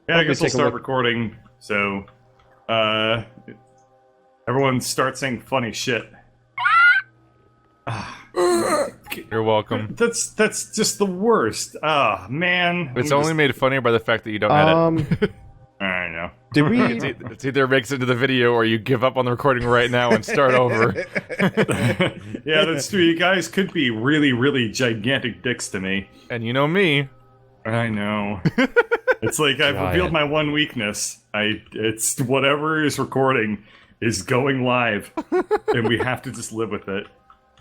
Yeah, I guess we'll start recording. So, everyone start saying funny shit. You're welcome. That's just the worst. Ah, man. It's only made funnier by the fact that you don't edit. I know. Did we? It's either it makes it into the video or you give up on the recording right now and start over. Yeah, that's true. You guys could be really, really gigantic dicks to me. And you know me. I know. It's like I've revealed my one weakness. It's whatever is recording is going live, and we have to just live with it.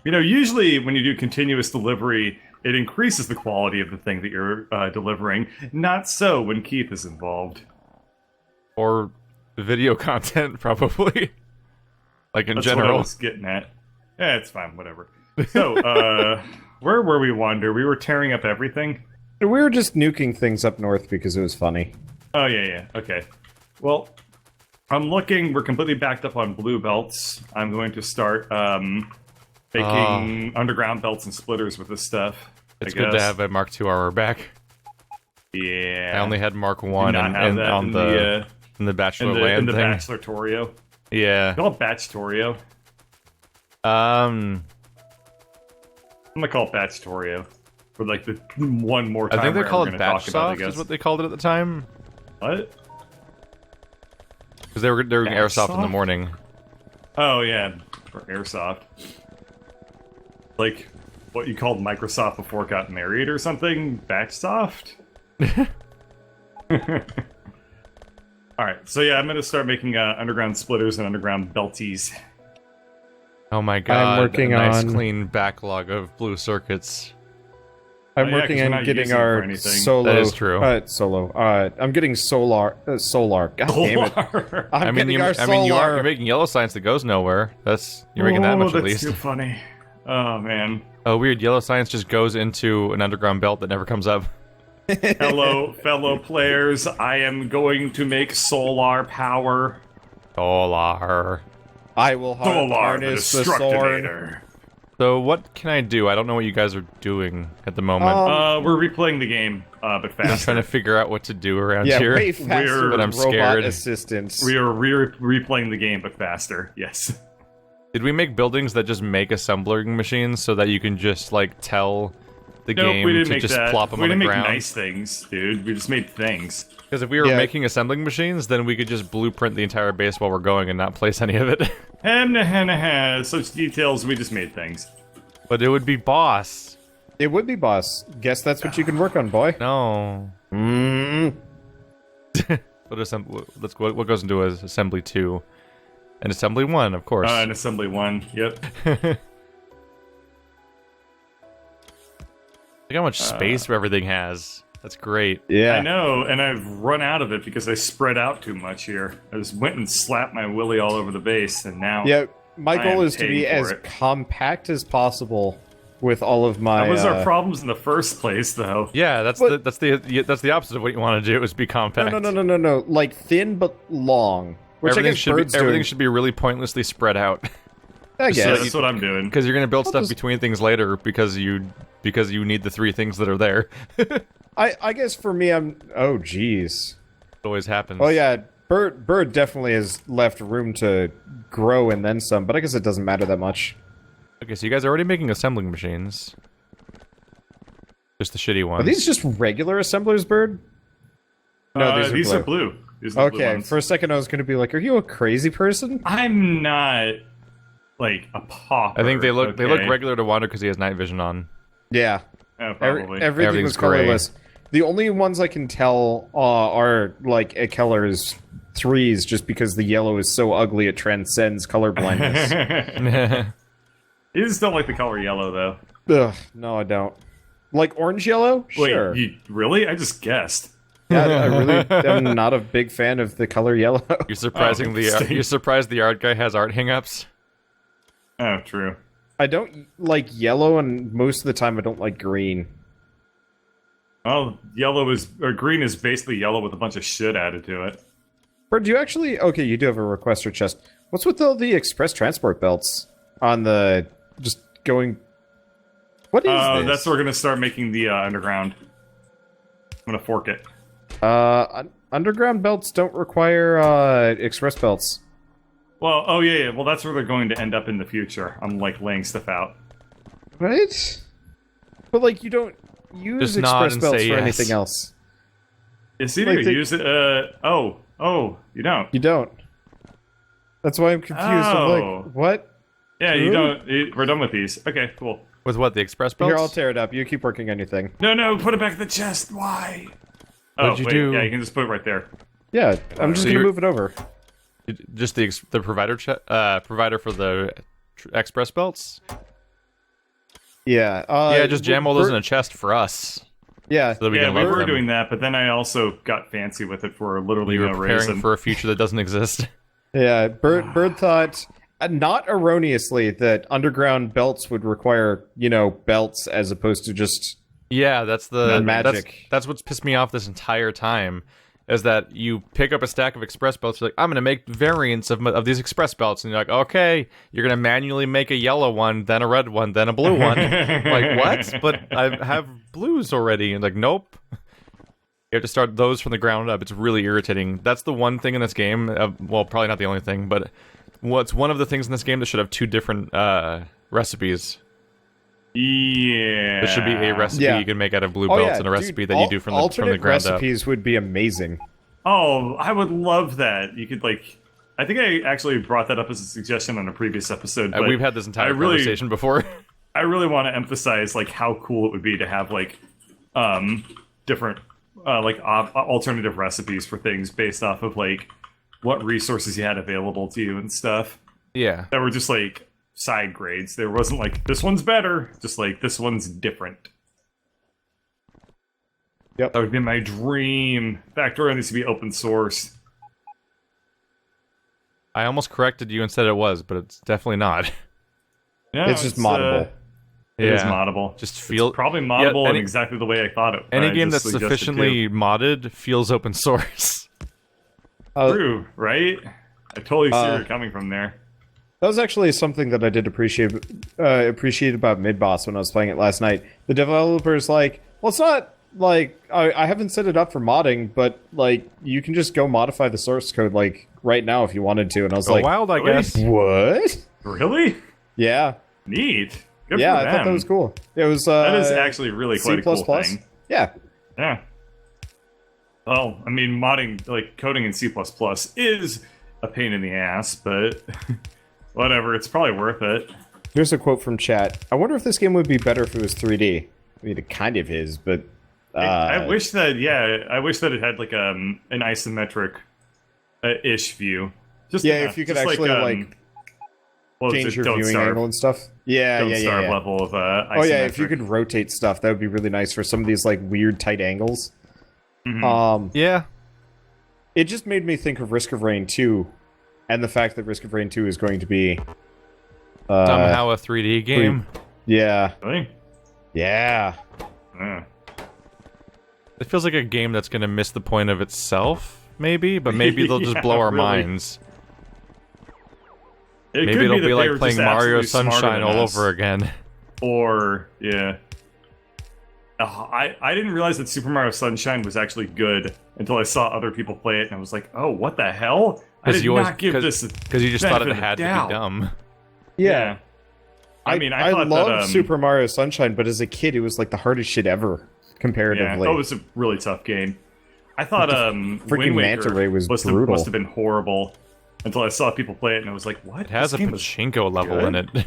You know, usually when you do continuous delivery, it increases the quality of the thing that you're delivering. Not so when Keith is involved. Or video content, probably. Like in That's general. What I was getting at. Yeah, it's fine, whatever. So, where were we, Wander? We were tearing up everything? We were just nuking things up north because it was funny. Oh, yeah, okay. Well, I'm looking, we're completely backed up on blue belts. I'm going to start, making underground belts and splitters with this stuff. It's good to have a Mark II armor back. Yeah. I only had Mark I in the Bachelor Land in the thing. Bachelor Torio. Yeah. Call it Batch Torio. I'm gonna call it Batch Torio. For like the one more time. I think they call it Batch Soft, is what they called it at the time. What? Because they were doing Airsoft in the morning. Oh, yeah. For Airsoft. Like, what you called Microsoft before it got married or something? Batchsoft? Alright, so yeah, I'm gonna start making underground splitters and underground belties. Oh my god, I'm working a nice on clean backlog of blue circuits. I'm working on getting our solo. That is true. I'm getting solar. God damn it! I'm getting our solar. You're making yellow science that goes nowhere. You're making that much at least. That's too funny. Oh man. Oh weird, yellow science just goes into an underground belt that never comes up. Hello, fellow players. I am going to make solar power. Solar. I will harness the sword. So what can I do? I don't know what you guys are doing at the moment. We're replaying the game, but faster. I'm trying to figure out what to do around here. Way faster but I'm scared. Assistance. We are replaying the game, but faster. Yes. Did we make buildings that just make assembling machines so that you can just like tell the game to just plop them on the ground? We didn't make nice things, dude. We just made things. Because if we were making assembling machines, then we could just blueprint the entire base while we're going and not place any of it. Such details, we just made things. But it would be boss. It would be boss. Guess that's what you can work on, boy. No. What goes into assembly 2? And assembly 1, of course. And assembly 1, yep. Look how much space everything has. That's great. Yeah. I know, and I've run out of it because I spread out too much here. I just went and slapped my willy all over the base, and now... Yeah, my goal is to be as compact as possible with all of my... That was our problems in the first place, though. Yeah, that's the opposite of what you want to do, is be compact. No. Like, thin but long. Which everything should be really pointlessly spread out. I guess. That's what I'm doing. Because you're going to build stuff between things later because you need the 3 things that are there. I guess for me, oh, jeez. It always happens. Oh, yeah. Bird definitely has left room to grow and then some, but I guess it doesn't matter that much. Okay, so you guys are already making assembling machines. Just the shitty ones. Are these just regular assemblers, Bird? No, these are blue. These are the blue ones. For a second I was going to be like, are you a crazy person? I'm not, like, a pauper. I think they look regular to Wander because he has night vision on. Yeah. Oh, probably. Everything was colorless. The only ones I can tell are, like, a Keller's 3s, just because the yellow is so ugly it transcends color blindness. You just don't like the color yellow, though. Ugh, no, I don't. Like orange yellow? Sure. Wait, really? I just guessed. Yeah, I really am not a big fan of the color yellow. You're surprised the art guy has art hang-ups? Oh, true. I don't like yellow, and most of the time I don't like green. Well, green is basically yellow with a bunch of shit added to it. Bird, do you actually... Okay, you do have a requester chest. What's with all the express transport belts on the... just going... What is this? That's where we're gonna start making the underground. I'm gonna fork it. underground belts don't require express belts. Well, oh yeah. Well, that's where they're going to end up in the future. I'm like laying stuff out. Right? But like, you don't use Just nod express and belts say for yes. anything else. It's either Like use it. Oh, you don't. You don't. That's why I'm confused. I'm Oh. like, what? Yeah, you don't. We're done with these. Okay, cool. With what, the express belts? Here, I'll tear it up. You keep working on your thing. No, put it back in the chest. Why? What'd you do? Yeah, you can just put it right there. Yeah, I'm just So gonna you're- move it over. Just the provider provider for the express belts? Yeah. Yeah, just jam all those in a chest for us. Yeah. So that we Yeah, can we love were them. doing that, but then I also got fancy with it for literally We were no preparing reason. for a future that doesn't exist. Yeah, Bird thought, not erroneously, that underground belts would require, belts as opposed to just... Yeah, that's the magic. That's what's pissed me off this entire time, is that you pick up a stack of express belts. You're like, I'm gonna make variants of these express belts, and you're like, okay, you're gonna manually make a yellow one, then a red one, then a blue one. Like what? But I have blues already, and like, nope. You have to start those from the ground up. It's really irritating. That's the one thing in this game. Well, probably not the only thing, but what's one of the things in this game that should have two different recipes. Yeah. There should be a recipe Yeah. you can make out of blue belts and a recipe that you do from the alternate ground up. recipes would be amazing. Oh, I would love that. You could I think I actually brought that up as a suggestion on a previous episode. But We've had this entire I really- conversation before. I really want to emphasize how cool it would be to have different alternative recipes for things based off of what resources you had available to you and stuff Yeah. that were just side grades. There wasn't this one's better, just this one's different. Yep. That would be my dream. Factorio needs to be open source. I almost corrected you and said it was, but it's definitely not. No, It's just moddable. It is Yeah. moddable. Just feel... It's probably moddable Yeah, in exactly the way I thought it. Any I game just that's suggested sufficiently modded feels open source. True, right? I totally see where you're Uh, coming from there. That was actually something that I did appreciate about Mid-Boss when I was playing it last night. The developer's like, well, it's not I haven't set it up for modding, but you can just go modify the source code right now if you wanted to. And I was like, wild, I really? guess. what? Really? Yeah. Neat. Good Yeah, for I them. thought that was cool. It was That is actually really quite a cool thing. Yeah. Yeah. Well, I mean, modding, coding in C++ is a pain in the ass, but whatever, it's probably worth it. Here's a quote from chat. I wonder if this game would be better if it was 3D. I mean, it kind of is, but... I wish that, it had an isometric ish view. Just Yeah, enough. if you could Just actually, what was change it? your Don't viewing Starve. angle and stuff. Yeah, Don't yeah, Starve yeah. level of Oh yeah, if you isometric. could rotate stuff, that would be really nice for some of these weird tight angles. Mhm. Yeah. It just made me think of Risk of Rain 2, and the fact that Risk of Rain 2 is going to be Somehow a 3D game. Yeah, Really? yeah. Yeah. It feels like a game that's going to miss the point of itself, maybe, but maybe they'll just Yeah, blow our really. minds. It Maybe could it'll that be they like were playing just Mario absolutely smarter Sunshine than all us. over again. Or, yeah. I didn't realize that Super Mario Sunshine was actually good until I saw other people play it, and I was like, oh, what the hell? I did not give this a Because you just thought it benefit of had to doubt. be dumb. Yeah. I mean, I thought loved that, Super Mario Sunshine, but as a kid, it was the hardest shit ever, Yeah, comparatively. it was a really tough game. I thought Wind Waker Manta Ray was brutal. must have been horrible until I saw people play it, and I was like, what? It has This a game is pachinko level good? in it.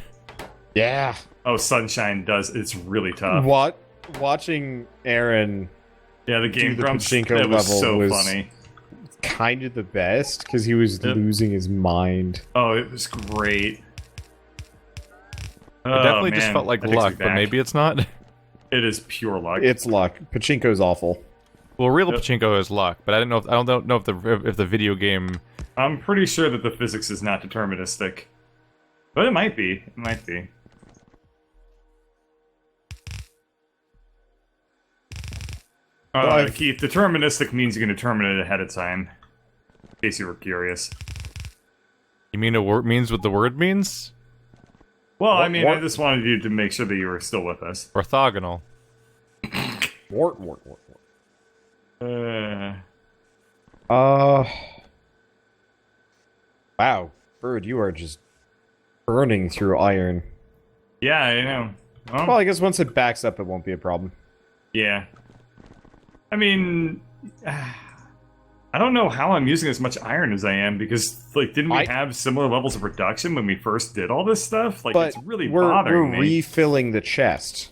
Yeah. Oh, Sunshine does. It's really tough. Watching Aaron Yeah, the Game the Grumps, pachinko that was level so was- funny. kind of the best, because he was Yep. losing his mind. Oh, it was great. It definitely just felt like luck, but maybe it's not. It is pure luck. It's luck. Pachinko's awful. Well, real Yep. pachinko is luck, but I don't know if the video game. I'm pretty sure that the physics is not deterministic. But it might be. It might be. Keith, deterministic means you can determine it ahead of time. In case you were curious. You mean a word means what the word means? Well, I What- mean, what- I just wanted you to make sure that you were still with us. Orthogonal. Wart. Wow, Bird, you are just burning through iron. Yeah, I know. Well, I guess once it backs up, it won't be a problem. Yeah. I mean, I don't know how I'm using as much iron as I am because, like, didn't we have similar levels of production when we first did all this stuff? Like, it's really bothering me. We're refilling the chest.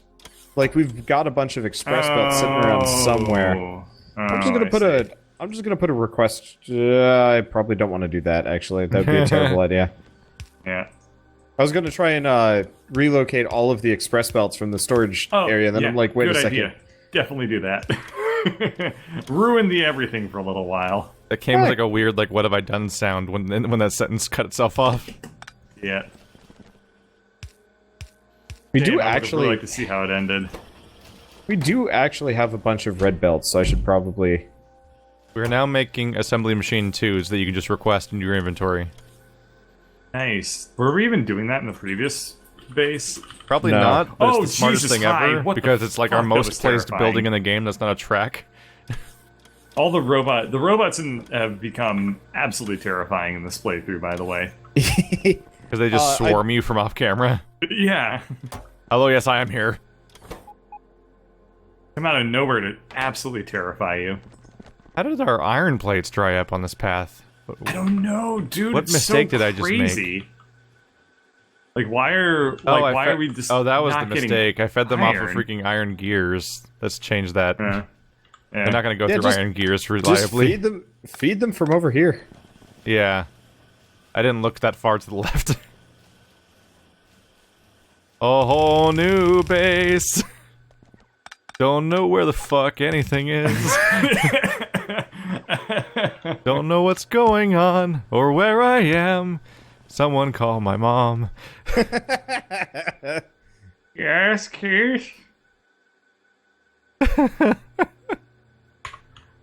Like, we've got a bunch of express belts sitting around somewhere. I'm just gonna put a request. I probably don't want to do that. Actually, that would be a terrible idea. Yeah. I was gonna try and relocate all of the express belts from the storage area, and then I'm like, wait a second. Idea. Definitely do that. Ruin the everything for a little while. It came with like a weird like "What have I done?" sound when that sentence cut itself off. Yeah. We do actually really like to see how it ended. We do actually have a bunch of red belts, so I should probably. We're now making assembly machine 2s that you can just request in your inventory. Nice. Were we even doing that in the previous base? Probably not, but it's the smartest Jesus, thing ever, because it's like our most placed building in the game that's not a track. All the robots have become absolutely terrifying in this playthrough, by the way. Because they just swarm you from off camera. Yeah. Hello, yes, I am here. Come out of nowhere to absolutely terrify you. How did our iron plates dry up on this path? I don't know, dude. What mistake did I just make? Like, why are we just? Oh, that was the mistake. I fed them off of freaking iron gears. Let's change that. Yeah. They're not going to go through iron gears reliably. Just feed them from over here. Yeah. I didn't look that far to the left. A whole new base. Don't know where the fuck anything is. Don't know what's going on or where I am. Someone call my mom. Yes, Keith?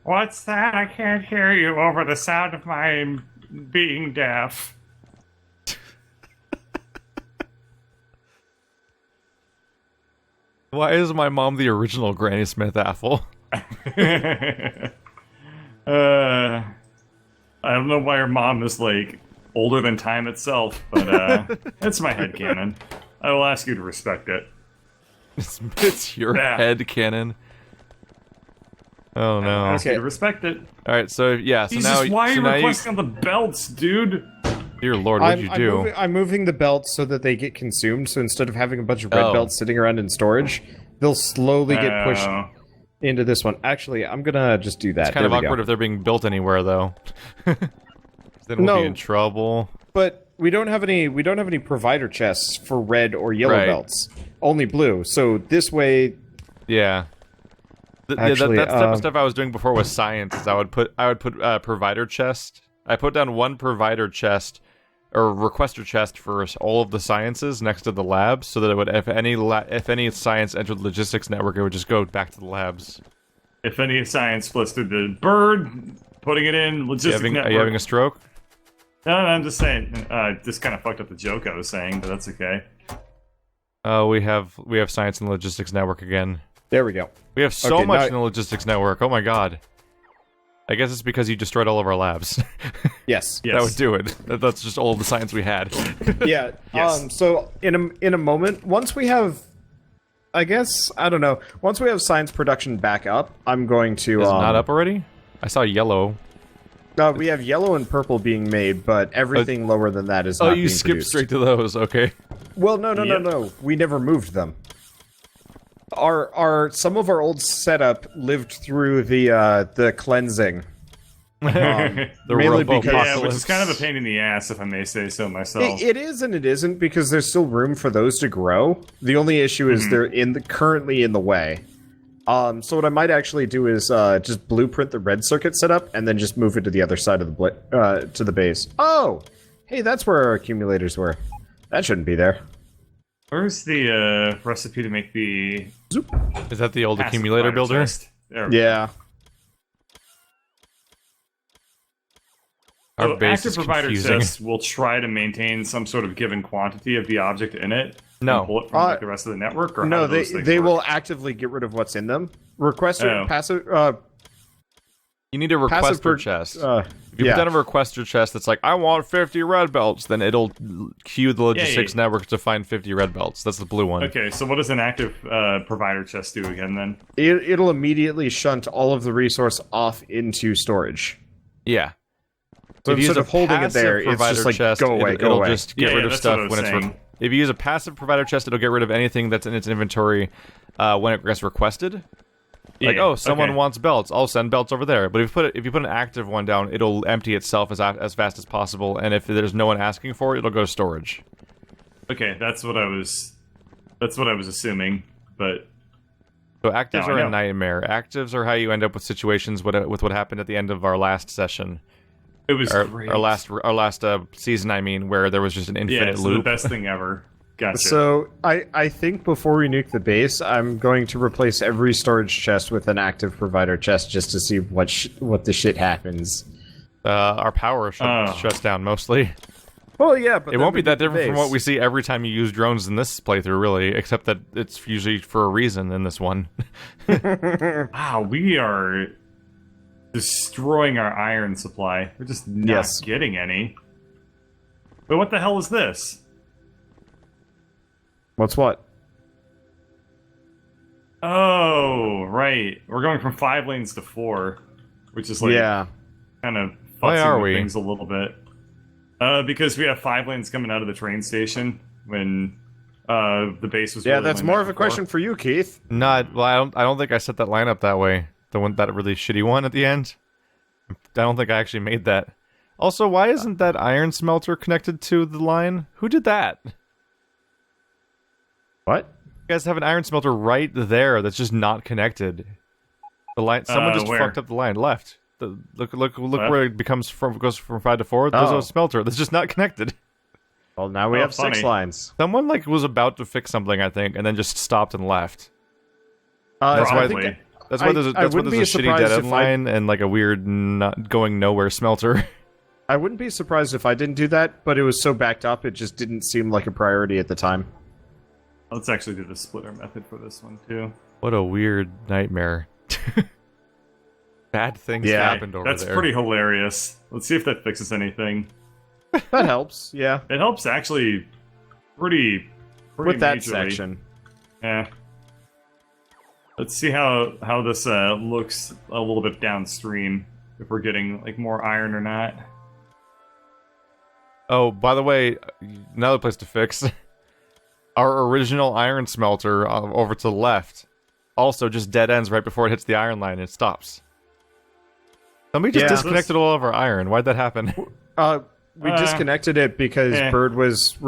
What's that? I can't hear you over the sound of my being deaf. Why is my mom the original Granny Smith apple? I don't know why her mom is, like, older than time itself, but that's my headcanon. I will ask you to respect it. It's your headcanon. Oh no. I'll ask you to respect it. Alright, so yeah, so Jesus, now why are you now requesting on the belts, dude? Dear Lord, what'd you do? I'm moving the belts so that they get consumed, so instead of having a bunch of red belts sitting around in storage, they'll slowly get pushed into this one. Actually, I'm gonna just do that. It's kind of awkward if they're being built anywhere, though. Then we'll be in trouble. But we don't have any provider chests for red or yellow belts. Only blue. So this way... Yeah. Actually, that type of stuff I was doing before was science. Is I would put provider chest. I put down one provider chest or requester chest for all of the sciences next to the labs, so that it would, if any science entered the logistics network, it would just go back to the labs. If any science splits through the bird, putting it in logistics network. Are you having a stroke? No, I'm just saying. This kind of fucked up the joke I was saying, but that's okay. We have science in the logistics network again. There we go. We have so much in the logistics network. Oh my god. I guess it's because you destroyed all of our labs. Yes. That would do it. That's just all the science we had. Yeah. Yes. So in a moment, once we have, I guess, I don't know. Once we have science production back up, I'm going to. Is it not up already? I saw yellow. We have yellow and purple being made, but everything lower than that is not being produced. Oh, you skipped straight to those. Okay. Well, no. We never moved them. Some of our old setup lived through the cleansing. The robo-apocalypse. Which is kind of a pain in the ass, if I may say so myself. It is and it isn't, because there's still room for those to grow. The only issue is they're currently in the way. So what I might actually do is just blueprint the red circuit setup and then just move it to the other side of the to the base. Oh, hey, that's where our accumulators were. That shouldn't be there. Where's the recipe to make the... Is that the old accumulator builder? Yeah. Our base active is provider confusing. chest will try to maintain some sort of given quantity of the object in it. No. And pull it from the rest of the network? Or no, they will actively get rid of what's in them. Requester passive... You need a requester chest. If you put down a requester chest that's like, I want 50 red belts, then it'll queue the logistics network to find 50 red belts. That's the blue one. Okay, so what does an active provider chest do again then? It'll immediately shunt all of the resource off into storage. Yeah. So instead of holding it there, it's just like, chest, go away, it'll just get rid of stuff when it's... If you use a passive provider chest, it'll get rid of anything that's in its inventory when it gets requested. Like, someone wants belts, I'll send belts over there. But if you put an active one down, it'll empty itself as fast as possible, and if there's no one asking for it, it'll go to storage. Okay, that's what I was assuming, but... So actives are a nightmare. Actives are how you end up with situations with what happened at the end of our last session. It was great. Our last season, I mean, where there was just an infinite loop. The best thing ever. Gotcha. So, I think before we nuke the base, I'm going to replace every storage chest with an active provider chest just to see what the shit happens. Our power shuts down mostly. Well, yeah, but it won't be that different from what we see every time you use drones in this playthrough, really, except that it's usually for a reason in this one. Wow, we are destroying our iron supply. We're just not getting any. But what the hell is this? What's what? Oh, right. We're going from 5 lanes to 4, which is like kind of futzing with things a little bit. Because we have 5 lanes coming out of the train station when the base was. Yeah, that's more of a question for you, Keith. I don't think I set that line up that way. That really shitty one at the end. I don't think I actually made that. Also, why isn't that iron smelter connected to the line? Who did that? What? You guys have an iron smelter right there that's just not connected. The line. Someone just fucked up the line. Left. Look where it goes from 5 to 4. There's a smelter that's just not connected. Well, now we have 6 lines. Someone was about to fix something, I think, and then just stopped and left. That's why there's a shitty dead end line and like a weird not going nowhere smelter. I wouldn't be surprised if I didn't do that, but it was so backed up it just didn't seem like a priority at the time. Let's actually do the splitter method for this one too. What a weird nightmare. Bad things happened over there. That's pretty hilarious. Let's see if that fixes anything. That helps, yeah. It helps actually pretty with that majorly. section. Yeah. Let's see how this looks a little bit downstream, if we're getting like more iron or not. Oh, by the way, another place to fix. Our original iron smelter over to the left also just dead ends right before it hits the iron line and it stops. Somebody just disconnected all of our iron. Why'd that happen? We disconnected it because Bird was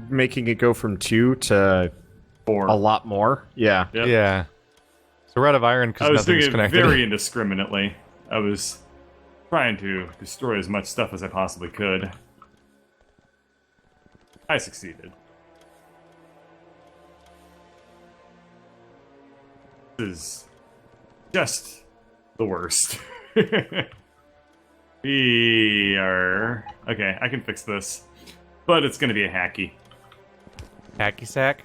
making it go from 2 to 4. A lot more. Yeah. Yep. Yeah. So we're out of iron because nothing's connected. I was doing it very indiscriminately. I was trying to destroy as much stuff as I possibly could. I succeeded. This is just the worst. We are... Okay, I can fix this. But it's gonna be a hacky. Hacky sack?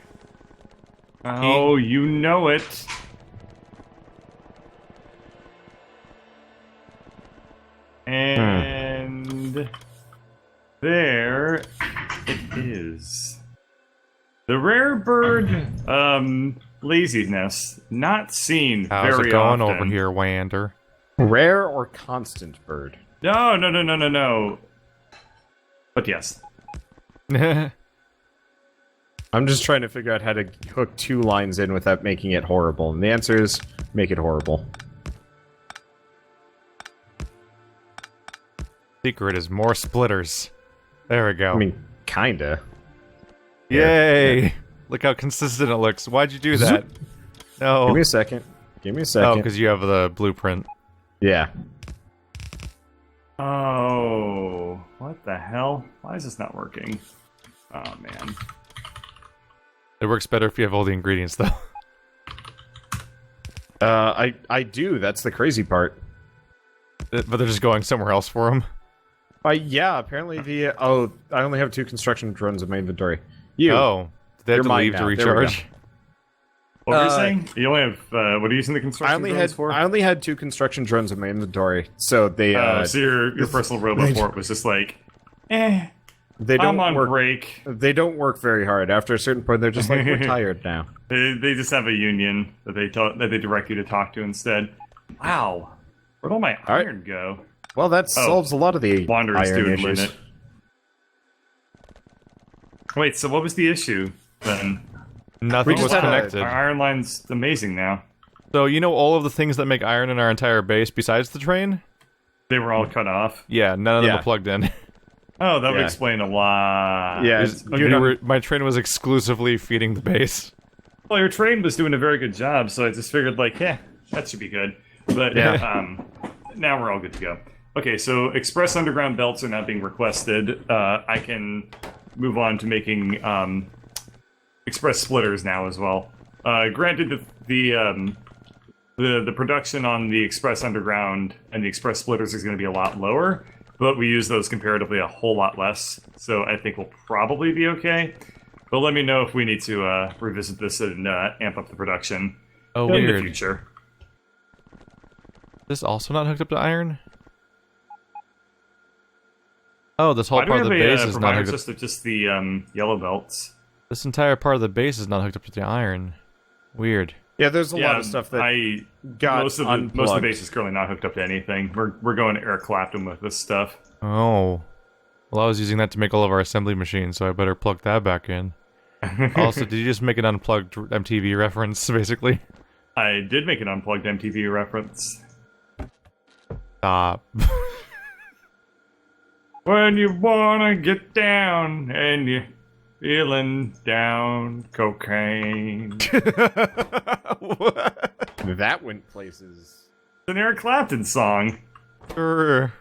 Oh, you know it. And... there it is. The rare bird, laziness, not seen very often. How's it going over here, Wander? Rare or constant bird? No. But yes. I'm just trying to figure out how to hook 2 lines in without making it horrible. And the answer is, make it horrible. Secret is more splitters. There we go. I mean, kinda. Yay! Yeah. Look how consistent it looks. Why'd you do that? No. Give me a second. Oh, because you have the blueprint. Yeah. Oh, what the hell? Why is this not working? Oh, man. It works better if you have all the ingredients, though. I do. That's the crazy part. But they're just going somewhere else for them. Yeah, apparently the... Oh, I only have 2 construction drones in my inventory. Oh, they have to leave to recharge. What were you saying? You only have what are you using the construction drones for? I only had 2 construction drones in my inventory, so they. So your personal robot port was just like, they don't I'm on work. break. They don't work very hard. After a certain point, they're just like, we're tired now. They just have a union that they direct you to talk to instead. Wow, where'd all my iron go? Well, that solves a lot of the Wanderer's iron doing issues. it. Wait, so what was the issue then? Nothing just was had connected. Our iron line's amazing now. So you know all of the things that make iron in our entire base besides the train? They were all cut off. Yeah, none of them Yeah. are plugged in. Oh, that would Yeah. explain a lot. Yeah, My train was exclusively feeding the base. Well, your train was doing a very good job, so I just figured, like, yeah, that should be good. But now we're all good to go. Okay, so express underground belts are now being requested. I can move on to making express splitters now as well. Granted, the production on the express underground and the express splitters is going to be a lot lower, but we use those comparatively a whole lot less, so I think we'll probably be okay. But let me know if we need to revisit this and amp up the production in the Weird. future. This also not hooked up to iron? Oh, this whole Why do part of we the have base a is not provider hooked up. just of just the yellow belts? This entire part of the base is not hooked up to the iron. Weird. Yeah, there's a lot of stuff that got most of the unplugged. base is currently not hooked up to anything. We're going to Eric Clapton with this stuff. Oh. Well, I was using that to make all of our assembly machines, so I better plug that back in. Also, did you just make an unplugged MTV reference, basically? I did make an unplugged MTV reference. Stop. When you wanna get down and you're feeling down cocaine. That went places. It's an Eric Clapton song. Sure.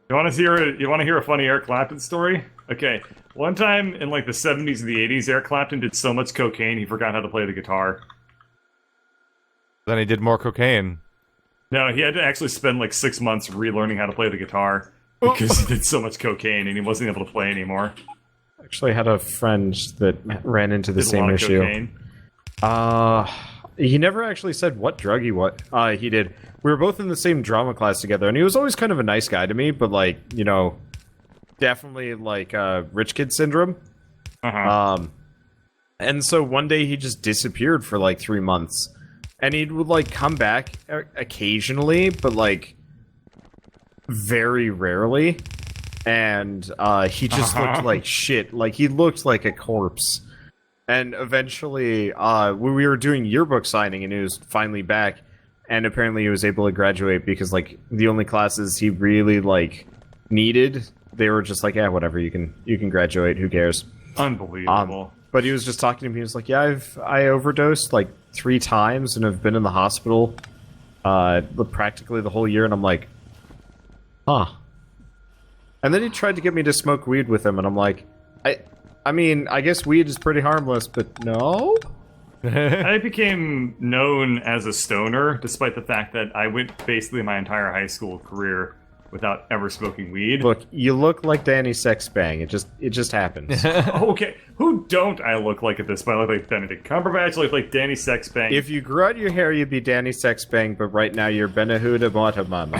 You want to hear a funny Eric Clapton story? Okay, one time in like the 70s and the 80s, Eric Clapton did so much cocaine he forgot how to play the guitar. Then he did more cocaine. No, he had to actually spend like 6 months relearning how to play the guitar because he did so much cocaine and he wasn't able to play anymore. Actually, I had a friend that ran into the Did a same lot of issue. cocaine. He never actually said what drug he he did. We were both in the same drama class together, and he was always kind of a nice guy to me, but like, you know, definitely like rich kid syndrome. And so one day he just disappeared for like 3 months, and he would like come back occasionally, but like very rarely. And he just looked like shit. Like he looked like a corpse. And eventually, we were doing yearbook signing, and he was finally back. And apparently, he was able to graduate because, like, the only classes he really like needed, they were just like, yeah, whatever, you can graduate. Who cares? Unbelievable. But he was just talking to me. He was like, yeah, I overdosed like 3 times and have been in the hospital, practically the whole year. And I'm like, huh. And then he tried to get me to smoke weed with him, and I'm like, I mean, I guess weed is pretty harmless, but no? I became known as a stoner, despite the fact that I went basically my entire high school career without ever smoking weed. Look, you look like Danny Sexbang. It just happens. Okay, who don't I look like at this point? I look like Benedict Cumberbatch, I look like Danny Sexbang. If you grew out your hair, you'd be Danny Sexbang, but right now you're Benahuda Mama.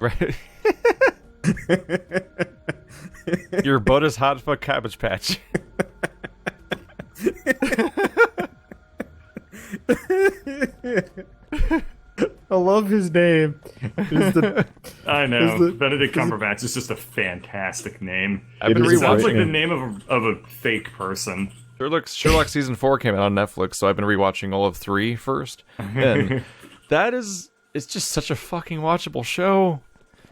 Right. Your butt is hot for Cabbage Patch. I love his name. I know. Benedict Cumberbatch is just a fantastic name. I've been It sounds like rewatching. the name of a fake person. Sherlock season 4 came out on Netflix, so I've been rewatching all of 3 first. And it's just such a fucking watchable show.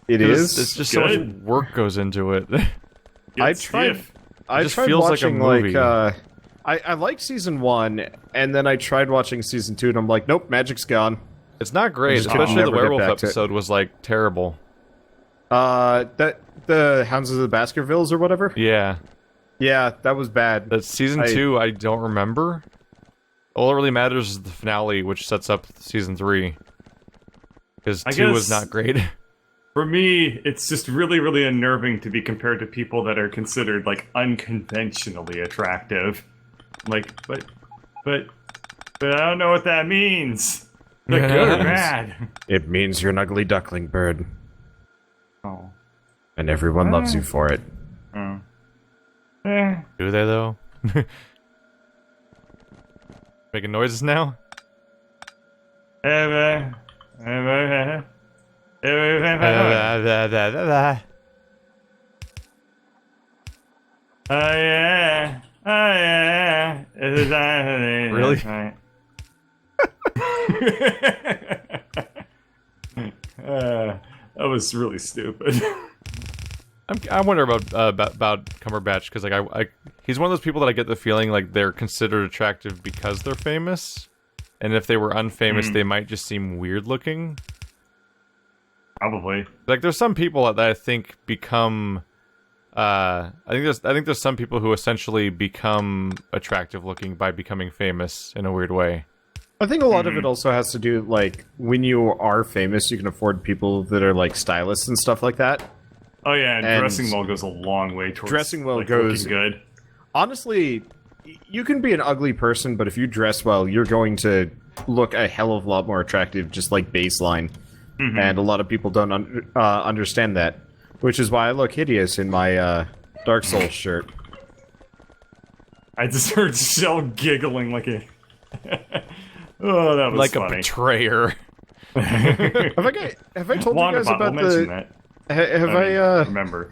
It's just so much work goes into it. I tried just feels like a watching movie. I liked season 1, and then I tried watching season 2, and I'm like, nope, magic's gone. It's not great, Just could especially the never get werewolf back to it. episode was like terrible. That the Hounds of the Baskervilles or whatever. Yeah. Yeah, that was bad. That season 2, I don't remember. All that really matters is the finale, which sets up season 3. Because 2 was not great. For me, it's just really, really unnerving to be compared to people that are considered, like, unconventionally attractive. Like, but but I don't know what that means. The good or bad? It means you're an ugly duckling bird. Oh. And everyone loves you for it. Oh. Do they though? Making noises now? Oh yeah. Really? That was really stupid. I wonder about Cumberbatch because like he's one of those people that I get the feeling like they're considered attractive because they're famous, and if they were unfamous, they might just seem weird looking. Probably. Like there's some people that I think become. I think there's some people who essentially become attractive looking by becoming famous in a weird way. I think a lot of it also has to do, like, when you are famous, you can afford people that are, like, stylists and stuff like that. Oh yeah, and dressing well goes a long way towards dressing well like, goes looking good. Honestly, you can be an ugly person, but if you dress well, you're going to look a hell of a lot more attractive, just like baseline. And a lot of people don't understand that, which is why I look hideous in my Dark Souls shirt. I just heard Shell giggling like a. Oh, that was like funny. a betrayer. Have I told you guys about the? Remember?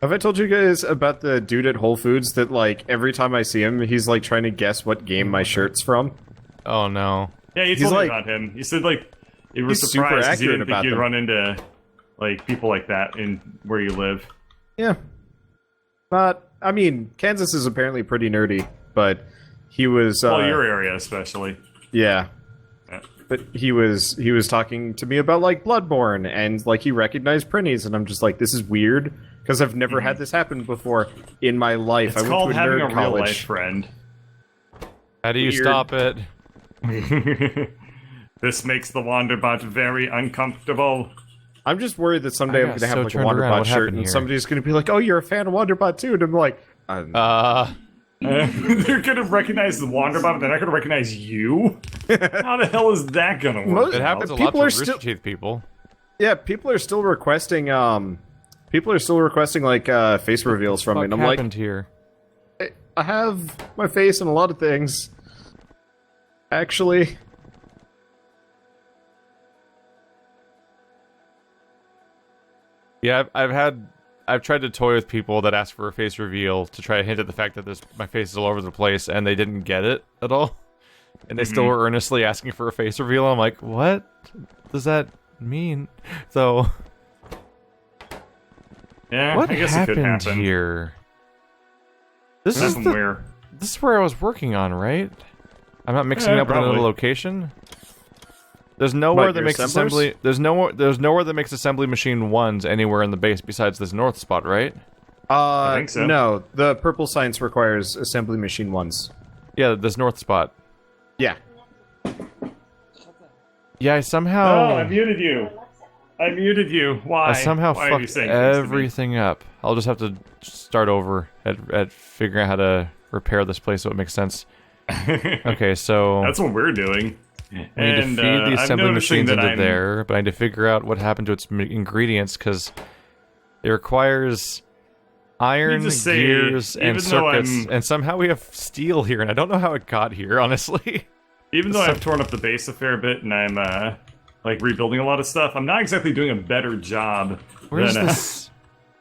Have I told you guys about the dude at Whole Foods that, like, every time I see him, he's like trying to guess what game my shirt's from? Oh no. Yeah, you told me about him. You said like you were he's super surprised because you accurate didn't about think you'd them. run into like people like that in where you live. Yeah. But I mean, Kansas is apparently pretty nerdy, but he was. Well, your area especially. Yeah. Yeah. But he was talking to me about, like, Bloodborne, and, like, he recognized Prinnies, and I'm just like, this is weird, because I've never had this happen before in my life. It's I called went to having nerd a college. real life friend. How do you Weird. stop it? This makes the Wanderbot very uncomfortable. I'm just worried that someday I'm got going to have, so like, a turned around. Wanderbot What shirt, happened and here? somebody's going to be like, oh, you're a fan of Wanderbot, too, and I'm like, They're gonna recognize the Wanderbot, but they're not gonna recognize you? How the hell is that gonna work? It happens a lot People to are Rooster still- Teeth people. yeah, people are still requesting, like, face reveals from me, and What I'm like, happened here? I have my face in a lot of things. Actually. Yeah, I've tried to toy with people that ask for a face reveal to try to hint at the fact that my face is all over the place, and they didn't get it at all. And they still were earnestly asking for a face reveal. I'm like, what does that mean? So, Yeah, what I guess it could happened happen. here? This is Nothing weird. this is where I was working on, right? I'm not mixing Yeah, it up with another probably. location. There's nowhere What, that your makes assemblers? assembly. There's nowhere that makes assembly machine ones anywhere in the base besides this north spot, right? I think so. No, the purple science requires assembly machine ones. Yeah, this north spot. Yeah. Yeah, I somehow. Oh, I muted you. I muted you. Why? I somehow Why are you fucked saying things to me? everything up. I'll just have to start over at figuring out how to repair this place so it makes sense. Okay, so That's what we're doing. we need to feed the I'm assembly noticing machines that into I'm- there, but I need to figure out what happened to its ingredients because it requires iron, to say, gears, and even though circuits, I'm- and somehow we have steel here, and I don't know how it got here, honestly. Even though I've torn up the base a fair bit and I'm like rebuilding a lot of stuff, I'm not exactly doing a better job Where's than, this?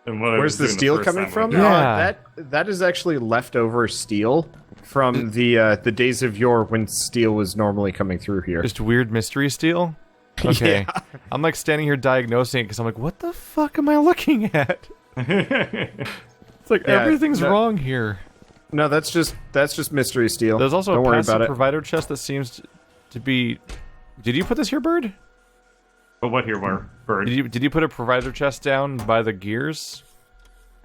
than what I Where's was the doing steel first coming time from? we did it. Yeah. That is actually leftover steel from the days of yore when steel was normally coming through here. Just weird mystery steel? Okay. Yeah. I'm like standing here diagnosing it because I'm like, what the fuck am I looking at? It's like Yeah, everything's no- wrong here. No, that's just mystery steel. There's also Don't a worry passive about it. provider chest that seems to be. Did you put this here, Bird? But what here, Bird? Did you put a provider chest down by the gears?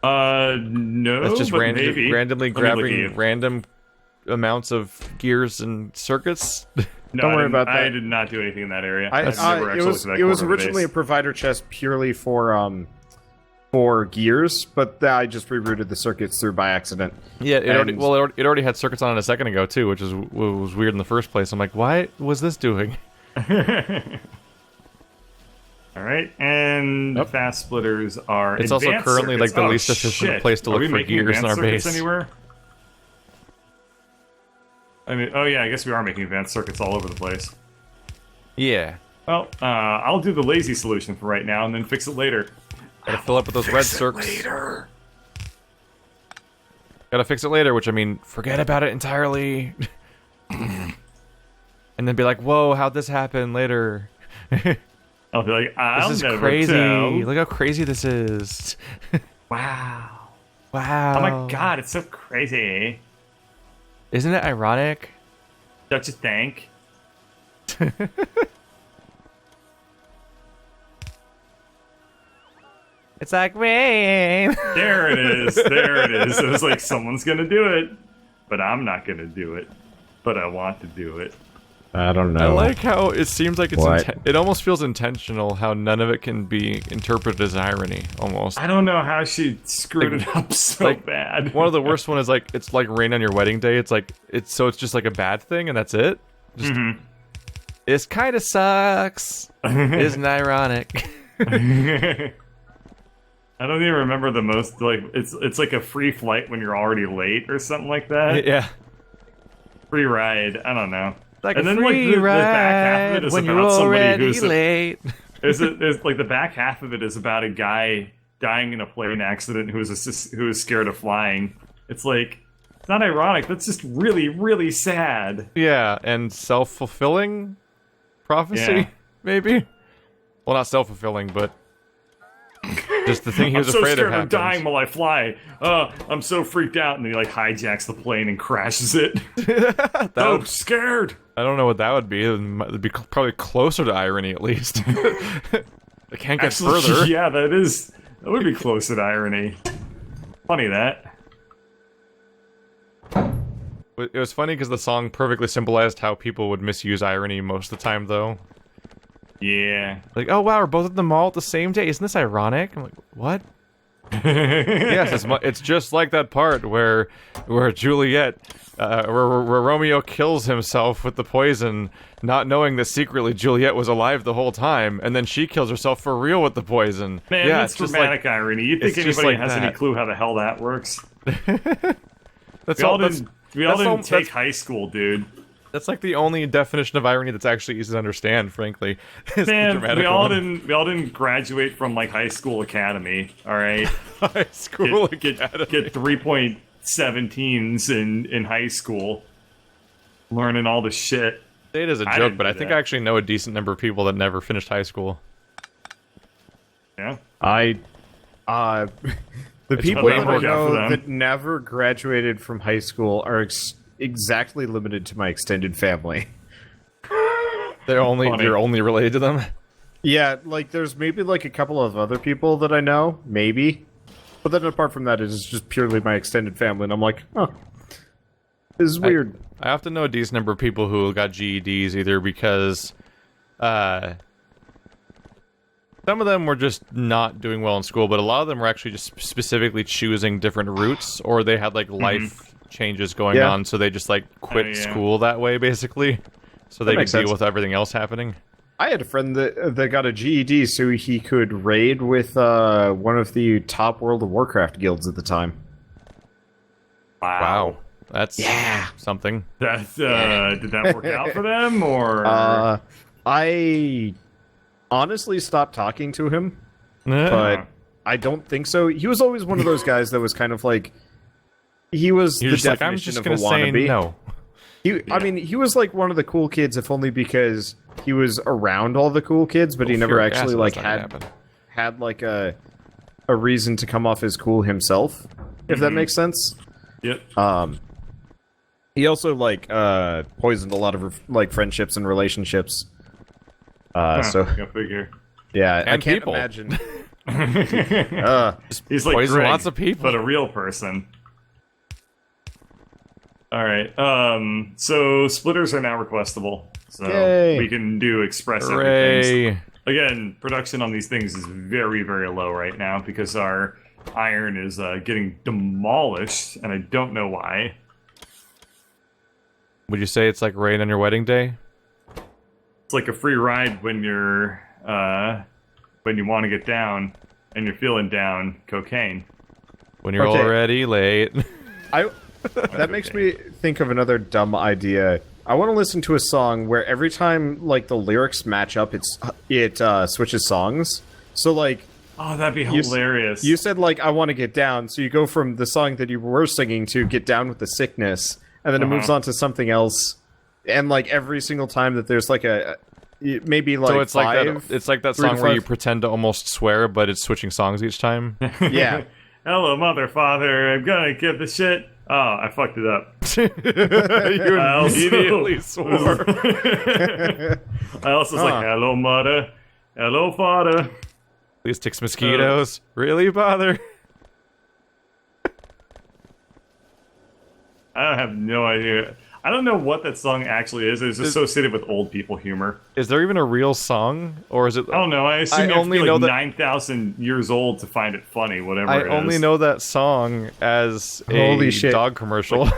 No. That's just but randomly maybe. Let me look at grabbing you. random amounts of gears and circuits. No, Don't I worry didn't- about I that. did not do anything in that area. I, I've never it actually was looked at that it was corner of the originally a base. provider chest purely for for gears, but I just rerouted the circuits through by accident. Yeah, it already had circuits on it a second ago too, which was weird in the first place. I'm like, why was this doing? All right, and fast splitters are. It's also currently circuits. like the least efficient place to look for gears in our base. Anywhere? I mean, oh yeah, I guess we are making advanced circuits all over the place. Yeah. Well, I'll do the lazy solution for right now, and then fix it later. Gotta fill up with those red circs. Later. Gotta fix it later, which I mean, forget about it entirely. And then be like, whoa, how'd this happen later? I'll be like, this is never crazy. tell. Look how crazy this is. Wow. Wow. Oh my god, it's so crazy. Isn't it ironic? Don't you think? It's like rain. There it is. There it is. It was like, someone's gonna do it, but I'm not gonna do it. But I want to do it. I don't know. I like how it seems like it's it almost feels intentional how none of it can be interpreted as irony, almost. I don't know how she screwed it up so bad. One of the worst one is like, it's like rain on your wedding day. It's like, it's just like a bad thing and that's it. Just, It kind of sucks. Isn't ironic? I don't even remember the most, like, it's like a free flight when you're already late or something like that. Yeah. Free ride, I don't know. Like and a then free like the ride back half of it is when about you're somebody already who's late. There's like the back half of it is about a guy dying in a plane accident who is scared of flying. It's like, it's not ironic. That's just really, really sad. Yeah, and self-fulfilling prophecy, maybe. Well, not self-fulfilling, but just the thing he was afraid of I'm dying while I fly. I'm so freaked out, and he like hijacks the plane and crashes it. I'm scared. I don't know what that would be. It'd be probably closer to irony, at least. It can't get further. Yeah, that would be closer to irony. Funny that. It was funny because the song perfectly symbolized how people would misuse irony most of the time, though. Yeah. Like, oh wow, we're both at the mall at the same day. Isn't this ironic? I'm like, what? Yes, it's just like that part where Juliet, where Romeo kills himself with the poison, not knowing that secretly Juliet was alive the whole time, and then she kills herself for real with the poison. Man, yeah, that's dramatic irony. You think anybody has any clue how the hell that works? We all didn't take high school, dude. That's like the only definition of irony that's actually easy to understand, frankly. Man, we all didn't graduate from like high school academy, all right? High school academy. Get 3.17s in high school, learning all the shit. It is a joke, but I think I actually know a decent number of people that never finished high school. Yeah, the people that I know that never graduated from high school are exactly limited to my extended family. You're only related to them? Yeah, like there's maybe like a couple of other people that I know, maybe. But then apart from that, it is just purely my extended family, and I'm like, huh. This is weird. I often know a decent number of people who got GEDs either because some of them were just not doing well in school, but a lot of them were actually just specifically choosing different routes, or they had like life changes going on, so they just like quit school that way, basically, so they could deal with everything else happening. I had a friend that got a GED so he could raid with one of the top World of Warcraft guilds at the time. Wow. That's something. Did that work out for them, or? I honestly stopped talking to him, but I don't think so. He was always one of those guys that was kind of like, he was the definition of a wannabe. No. I mean, he was like one of the cool kids, if only because he was around all the cool kids, but he never actually like had like a reason to come off as cool himself, if that makes sense. Yep. He also like poisoned a lot of like friendships and relationships. So go figure. Yeah, and I can't people. imagine. He's like poison Greg, lots of people, but a real person. All right. So splitters are now requestable, so we can do express everything. Again, production on these things is very, very low right now because our iron is getting demolished, and I don't know why. Would you say it's like rain on your wedding day? It's like a free ride when you're when you want to get down and you're feeling down. Cocaine. When you're already late. That makes me think of another dumb idea. I want to listen to a song where every time like the lyrics match up, it switches songs. So like, oh, that'd be hilarious. You said like I want to get down, so you go from the song that you were singing to "Get Down with the Sickness," and then it moves on to something else. And like every single time that there's like maybe like so it's five, like that. It's like that song where you pretend to almost swear, but it's switching songs each time. Yeah. Hello, mother, father. I'm gonna give the shit. Oh, I fucked it up. You immediately swore. I also was like, hello, mother. Hello, father. Please ticks mosquitoes. Really, father? I have no idea. I don't know what that song actually is. It's associated with old people humor. Is there even a real song, or is it? I don't know. I assume you have to be like 9,000 years old to find it funny. Whatever. I only know that song as a dog commercial.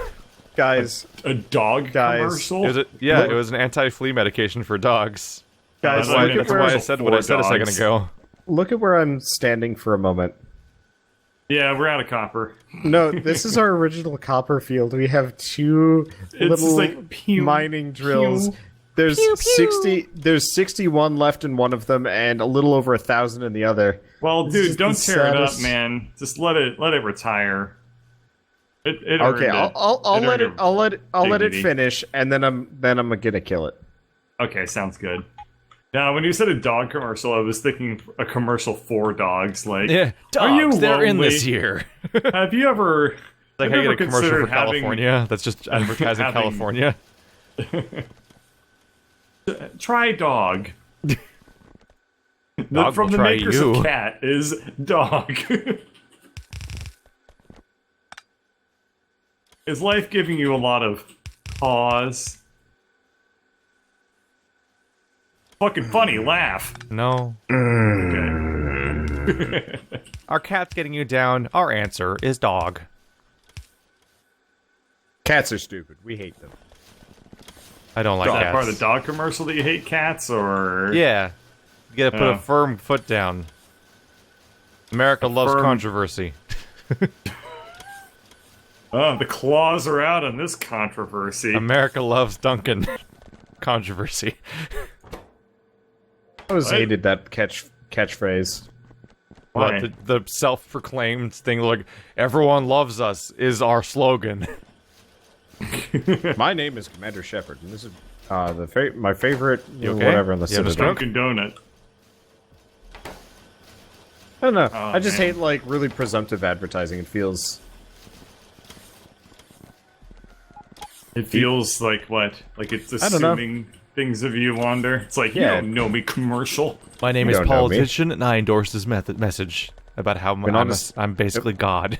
Guys, a dog commercial. It was an anti-flea medication for dogs. Guys, that's why I said what I said a second ago. Look at where I'm standing for a moment. Yeah, we're out of copper. No, this is our original copper field. We have two little like mining drills. There's 60. There's 61 left in one of them, and a little over 1,000 in the other. Well, dude, don't tear it up, man. Just let it retire. Okay, I'll let it finish, and then I'm gonna kill it. Okay, sounds good. Now, when you said a dog commercial, I was thinking a commercial for dogs. Like, dogs, are you they're in this year. Have you ever? Like how you get a commercial for California that's just advertising California. Try dog. Dog from the try makers you. of Cat is dog. Is life giving you a lot of pause? Fucking funny, laugh. No. Okay. Our cat's getting you down. Our answer is dog. Cats are stupid. We hate them. I don't like Is that cats. part of the dog commercial that you hate cats, or Yeah. You gotta put a firm foot down. America loves controversy. Oh, the claws are out on this controversy. America loves Duncan. Controversy. I always hated that catchphrase. Why? The self-proclaimed thing, like, everyone loves us, is our slogan. My name is Commander Shepard, and this is my favorite okay? whatever in the You have a Citadel. Dunkin' Donut. I don't know. Oh, I just man. hate like really presumptive advertising. It feels. It feels like what? Like it's I don't know. assuming things of you, Wander. It's like, Yeah. you don't know me, commercial. My name You is don't know me. Politician, and I endorse this message about how I'm basically God.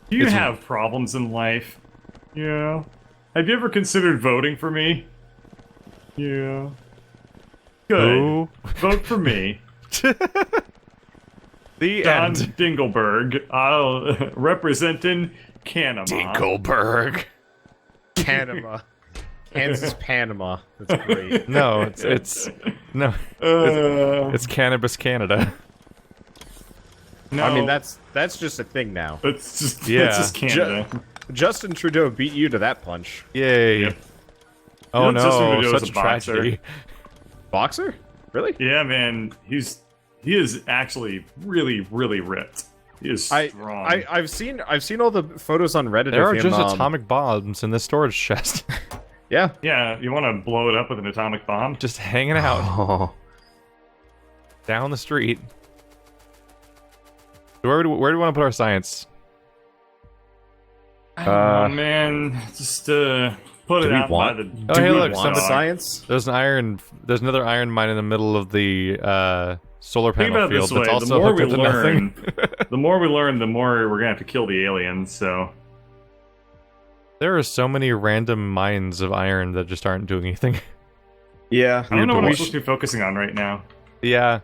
Do you have problems in life? Yeah. Have you ever considered voting for me? Yeah. Good. Who? Vote for me. The Don end. Dingleberg. I'll representing Panama. Dinkelberg. Panama. Kansas, Panama. That's great. No, it's Cannabis Canada. No, I mean, that's just a thing now. It's just, Yeah. it's just Canada. Justin Trudeau beat you to that punch. Yay. Yep. Oh You know, Justin no, Trudeau's such a boxer. tragedy. Boxer? Really? Yeah, man. He is actually really, really ripped. He is strong. I've seen all the photos on Reddit. There of are him, just atomic bombs in this storage chest. Yeah. Yeah, you want to blow it up with an atomic bomb? Just hanging out Oh. down the street. Where do we want to put our science? Oh man, just put it out by the. Oh, hey, look, Want somebody- science? There's another iron mine in the middle of the solar Think panel about it field this way: that's the also more hooked we up to nothing. learn, the more we're gonna have to kill the aliens. So There are so many random mines of iron that just aren't doing anything. Yeah. I don't know what I'm supposed to be focusing on right now. Yeah.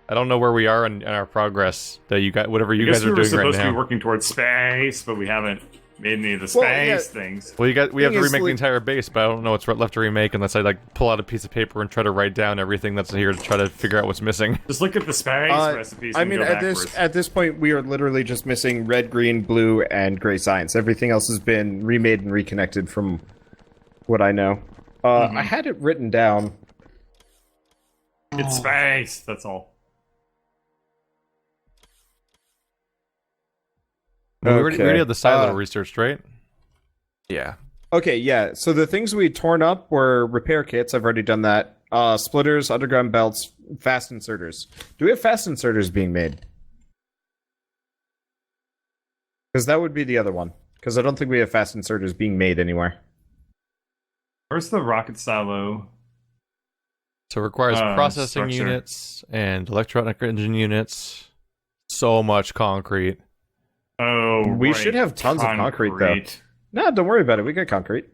I don't know where we are in our progress. That you got whatever you guys are doing right now. I guess we were supposed to be working towards space, but we haven't made any of the space things. Well, we have to remake the entire base, but I don't know what's left to remake unless I like pull out a piece of paper and try to write down everything that's here to try to figure out what's missing. Just look at the space recipes. I mean, at this point, we are literally just missing red, green, blue, and gray science. Everything else has been remade and reconnected from what I know. I had it written down. It's space. That's all. We already have the silo researched, right? Yeah. Okay, yeah. So the things we torn up were repair kits. I've already done that. Splitters, underground belts, fast inserters. Do we have fast inserters being made? Because that would be the other one. Because I don't think we have fast inserters being made anywhere. Where's the rocket silo? So it requires processing structure. units and electronic engine units. So much concrete. Oh, We should have tons of concrete, though. No, don't worry about it. We got concrete.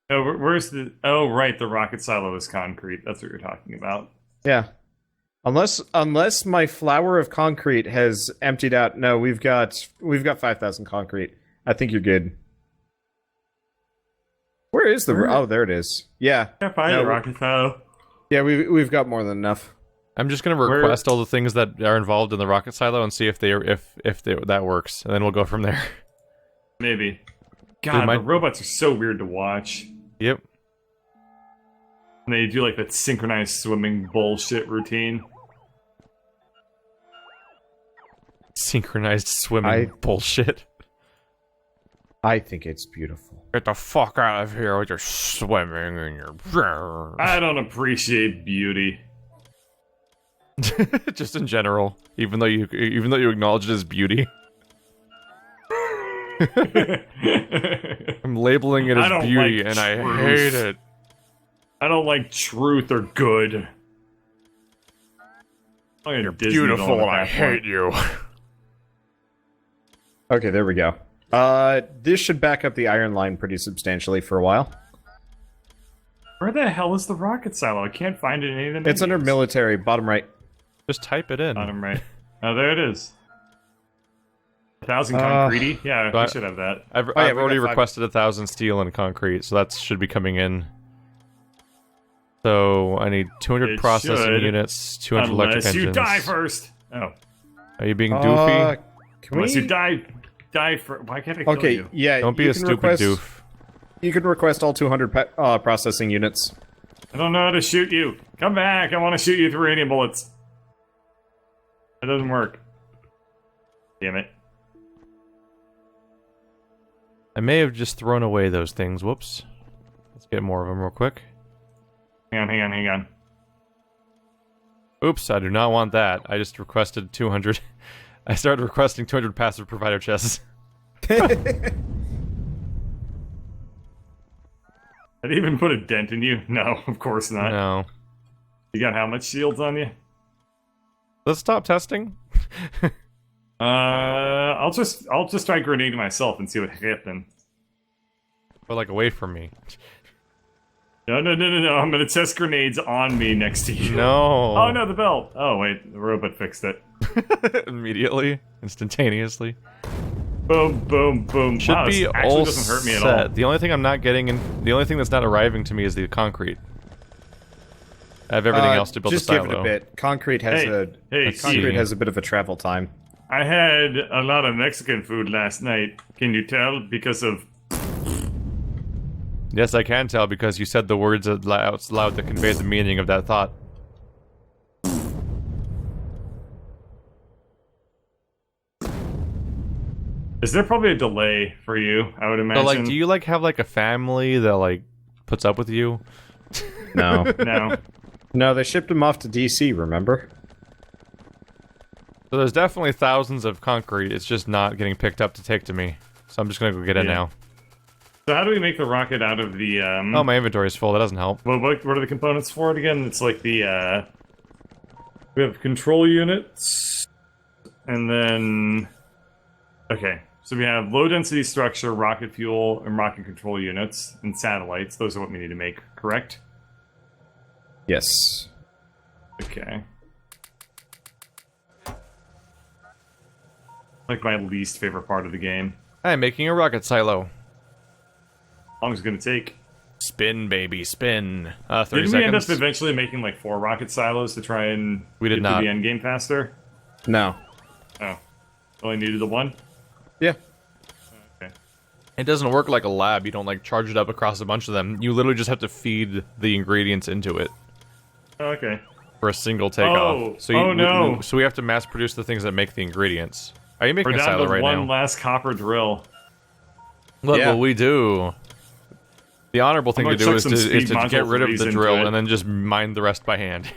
Oh, where's the... Oh, right, the rocket silo is concrete. That's what you're talking about. Yeah. Unless my flour of concrete has emptied out. No, we've got 5,000 concrete. I think you're good. Where is the... Oh, there it is. Yeah. Can't find the rocket silo. Yeah, we've got more than enough. I'm just gonna request all the things that are involved in the rocket silo and see if that works, and then we'll go from there. Maybe. God, the robots are so weird to watch. Yep. And they do like that synchronized swimming bullshit routine. Synchronized swimming bullshit. I think it's beautiful. Get the fuck out of here with your swimming and your... I don't appreciate beauty. Just in general, even though you acknowledge it as beauty. I'm labeling it as beauty, and I hate it. I don't like truth or good. You're beautiful, and I hate you. Okay, there we go. This should back up the iron line pretty substantially for a while. Where the hell is the rocket silo? I can't find it in any of the menus. It's under military, bottom right. Just type it in. Bottom right. Oh, there it is. 1,000 concrete. Yeah, we should have that. I've already requested 1,000 steel and concrete, so that should be coming in. So I need 200 processing units, 200 electric engines. Unless you die first. Oh. Are you being doofy? Unless you die first. Why can't I kill you? Yeah. Don't be a stupid doof. You can request all 200 processing units. I don't know how to shoot you. Come back. I want to shoot you with uranium bullets. That doesn't work. Damn it. I may have just thrown away those things. Whoops. Let's get more of them real quick. Hang on. Oops, I do not want that. I just requested 200. I started requesting 200 passive provider chests. Did it even put a dent in you? No, of course not. No. You got how much shields on you? Let's stop testing. I'll just try grenading myself and see what happens. But like away from me. No. I'm gonna test grenades on me next to you. No. Oh no, the belt. Oh wait, the robot fixed it. Immediately, instantaneoely. Boom, boom, boom. Should wow, be actually all doesn't hurt me at set. all. The only thing I'm not getting, the only thing that's not arriving to me is the concrete. I have everything else to build just the silo. Give it a bit. Concrete has concrete has a bit of a travel time. I had a lot of Mexican food last night. Can you tell? Because of... Yes, I can tell because you said the words out loud that convey the meaning of that thought. Is there probably a delay for you, I would imagine? So, like, do you, like, have, like, a family that, like, puts up with you? No. No. No, they shipped him off to DC, remember? So there's definitely thousands of concrete, it's just not getting picked up to take to me. So I'm just gonna go get it now. So how do we make the rocket out of the, Oh, my inventory is full, that doesn't help. What are the components for it again? It's like the, we have control units, and then... Okay. So we have low density structure, rocket fuel, and rocket control units, and satellites. Those are what we need to make, correct? Yes. Okay. Like my least favorite part of the game. I'm making a rocket silo. How long is it gonna take? Spin, baby, spin. 30 Didn't seconds. we end up eventually making like 4 rocket silos to try and We did get not. to the end game faster? No. Oh. Only needed the one? Yeah. Okay. It doesn't work like a lab. You don't like charge it up across a bunch of them. You literally just have to feed the ingredients into it Oh, okay. for a single takeoff. Oh. So Oh, no. So we have to mass produce the things that make the ingredients. Are you making We're a down silo to right one now? last copper drill. What Yeah. will we do? The honorable thing I'm to gonna do is chuck some to speed get module rid of 3s the into drill it. and then just mine the rest by hand.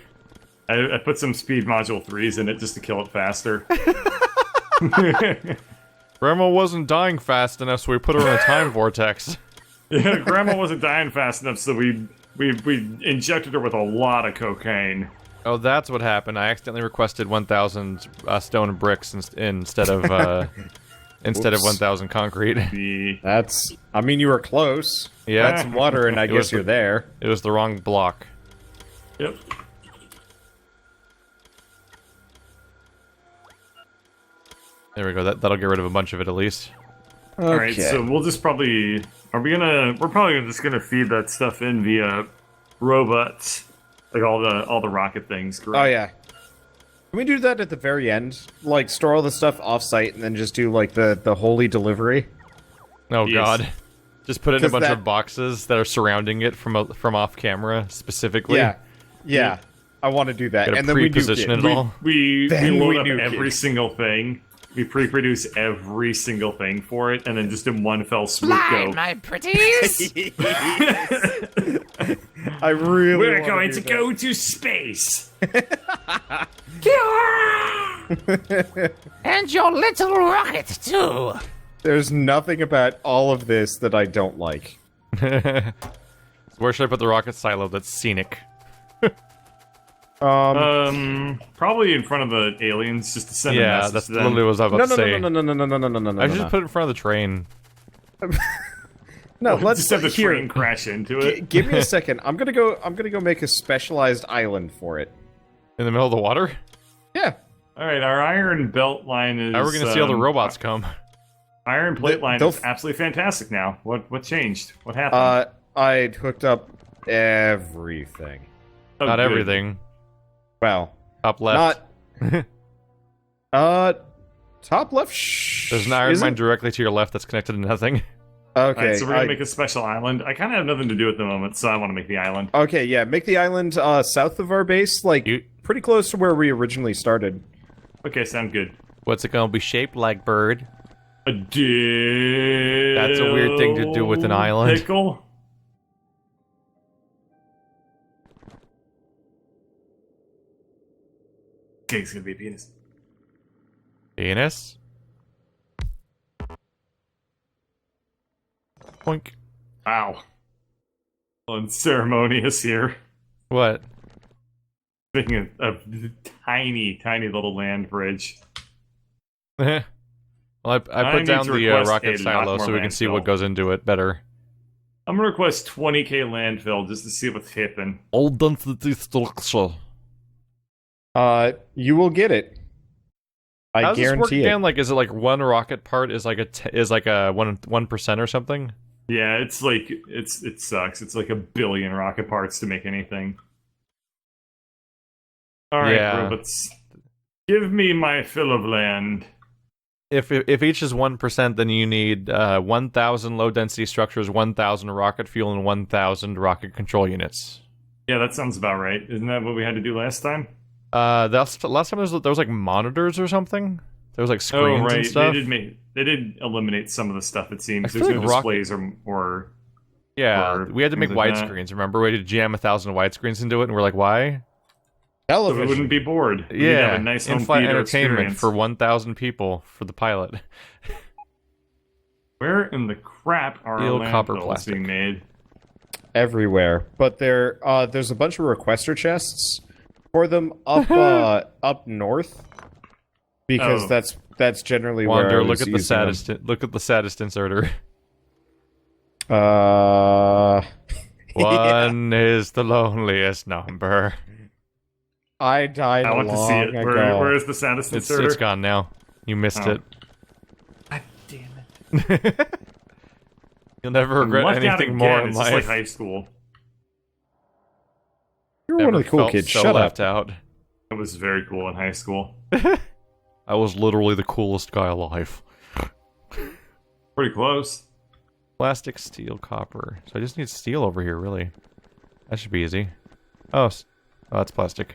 I put some speed module 3s in it just to kill it faster. Grandma wasn't dying fast enough, so we put her in a time vortex. Yeah, Grandma wasn't dying fast enough, so we injected her with a lot of cocaine. Oh, that's what happened. I accidentally requested 1,000 stone bricks instead of instead of Whoops. 1,000 concrete. That's. I mean, you were close. Yeah. That's water, and I It was guess you're there. It was the wrong block. Yep. There we go. That'll get rid of a bunch of it at least. Okay. Alright, so we'll just probably... we're probably just gonna feed that stuff in via robots. Like all the rocket things, correct? Oh yeah. Can we do that at the very end? Like store all the stuff off-site and then just do like the holy delivery? Oh Yes. god. Just put it in a 'Cause bunch that- of boxes that are surrounding it from off camera specifically. Yeah. Yeah. I want to do that. Gotta And then we nuke pre-position it. it all. We Then load we up nuke every it. single thing. We pre-produce every single thing for it, and then just in one fell swoop go. my pretties! I really We're wanna going do to that. go to space! And your little rocket, too! There's nothing about all of this that I don't like. Where should I put the rocket silo that's scenic? Probably in front of the aliens, just to send a Yeah, message that's to them. literally what I was about No, to no, say. no, no, no, no, no, no, no, no, no, I should no. just put it in front of the train. No, let's Just have the here. train crash into it. Give me a second. I'm gonna go make a specialized island for it. In the middle of the water? Yeah. Alright, our iron belt line is... How are we gonna see all the robots come? Iron plate line they'll is absolutely fantastic now. What changed? What happened? I hooked up everything. Oh, Not good. everything. Well, Top left. not. Top left. There's an iron is mine it? directly to your left that's connected to nothing. Okay. Alright, so we're gonna I- make a special island. I kind of have nothing to do at the moment, so I want to make the island. Okay, yeah. Make the island south of our base, like You- pretty close to where we originally started. Okay, sound good. What's it gonna be shaped like, bird? A dill. That's a weird thing to do with an island. Pickle. Okay, it's gonna be a penis. Penis? Boink. Wow. Unceremonious here. What? Making a tiny, tiny little land bridge. Well, I put need down to the request rocket a lot silo more so we can see what landfill. goes into it better. I'm gonna request 20k landfill just to see what's happening. All density structure. You will get it. I How does this work guarantee it. again? Like, is it like one rocket part is like a 1% or something? Yeah, it's like it sucks. It's like a billion rocket parts to make anything. All right, Yeah. robots, give me my fill of land. If each is 1%, then you need 1,000 low density structures, 1,000 rocket fuel, and 1,000 rocket control units. Yeah, that sounds about right. Isn't that what we had to do last time? Last time there was like monitors or something. There was like screens Oh, right. and stuff. They did eliminate some of the stuff. It seems I there's feel no like rocket- displays or Yeah, or we had to make things like that. widescreens. Remember, we had to jam 1,000 widescreens into it, and we're like, why? so we Television. wouldn't be bored. We'd Yeah, have a nice home in-flight theater entertainment experience. for 1,000 people for the pilot. Where in the crap are Steel, our copper, landfills plastic. being made? Everywhere, but there's a bunch of requester chests for them up up north. because Oh. that's generally where I Wander, was look at the using them. saddest. Look at the saddest inserter. Yeah. One is the loneliest number. I died I want to see it. Where is the saddest inserter? It's gone now. You missed Oh. it. God damn it. You'll never regret Left out anything more again. in It's life. just like high school. You're one of the cool Felt kids. so Shut left up. out. It was very cool in high school. I was literally the coolest guy alive. Pretty close. Plastic, steel, copper. So I just need steel over here, really. That should be easy. Oh, oh, that's plastic.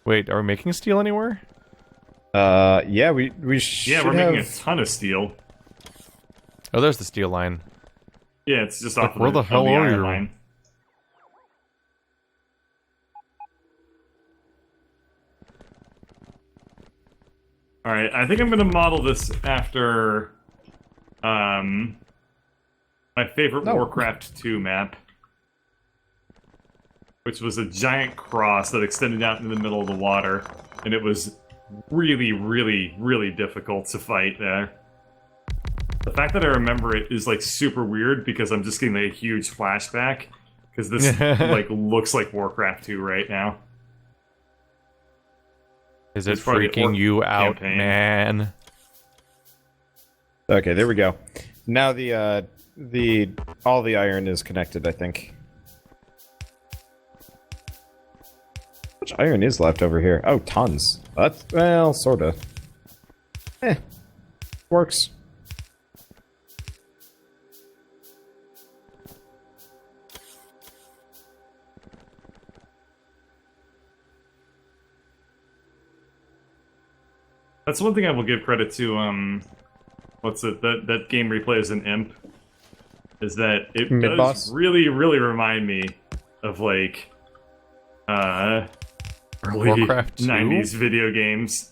Wait, are we making steel anywhere? Yeah, we should Yeah, we're making a have... ton of steel. Oh, there's the steel line. Yeah, it's just Like, off of where the hell are iron you? line. Alright, I think I'm gonna model this after my favorite No. Warcraft 2 map. Which was a giant cross that extended out into the middle of the water. And it was really, really, really difficult to fight there. The fact that I remember it is like super weird because I'm just getting a huge flashback. Because this like looks like Warcraft 2 right now. Is it It's probably freaking orc you out, campaign. man? Okay, there we go. Now all the iron is connected, I think. How much iron is left over here? Oh, tons. That's, well, sorta. Works. That's one thing I will give credit to, what's it, that game replay as an imp. Is that it Mid-boss? does really, really remind me of, like, early Warcraft 2? 90s video games.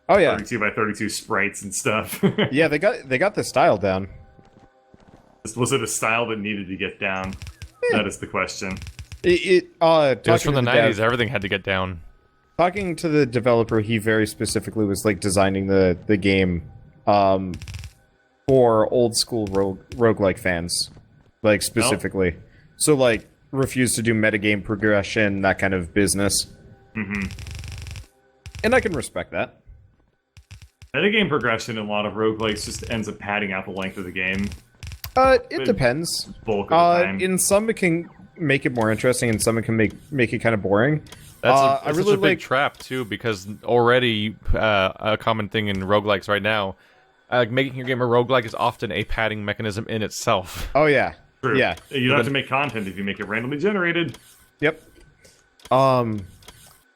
Oh yeah, 32 by 32 sprites and stuff. yeah. They got the style down. Was it a style that needed to get down? That is the question. It was Talking from to the dev- 90s. Everything had to get down. Talking to the developer, he very specifically was like designing the game for old school roguelike fans, like specifically. So like refused to do metagame progression, that kind of business. Mm-hmm. And I can respect that. Metagame progression in a lot of roguelikes just ends up padding out the length of the game. It depends. Bulk of the time. In some it can make it more interesting, and some it can make it kind of boring. That's I such really a big like trap too, because already a common thing in roguelikes right now, making your game a roguelike is often a padding mechanism in itself. Oh yeah. True. Yeah. You don't have to make content if you make it randomly generated. Yep.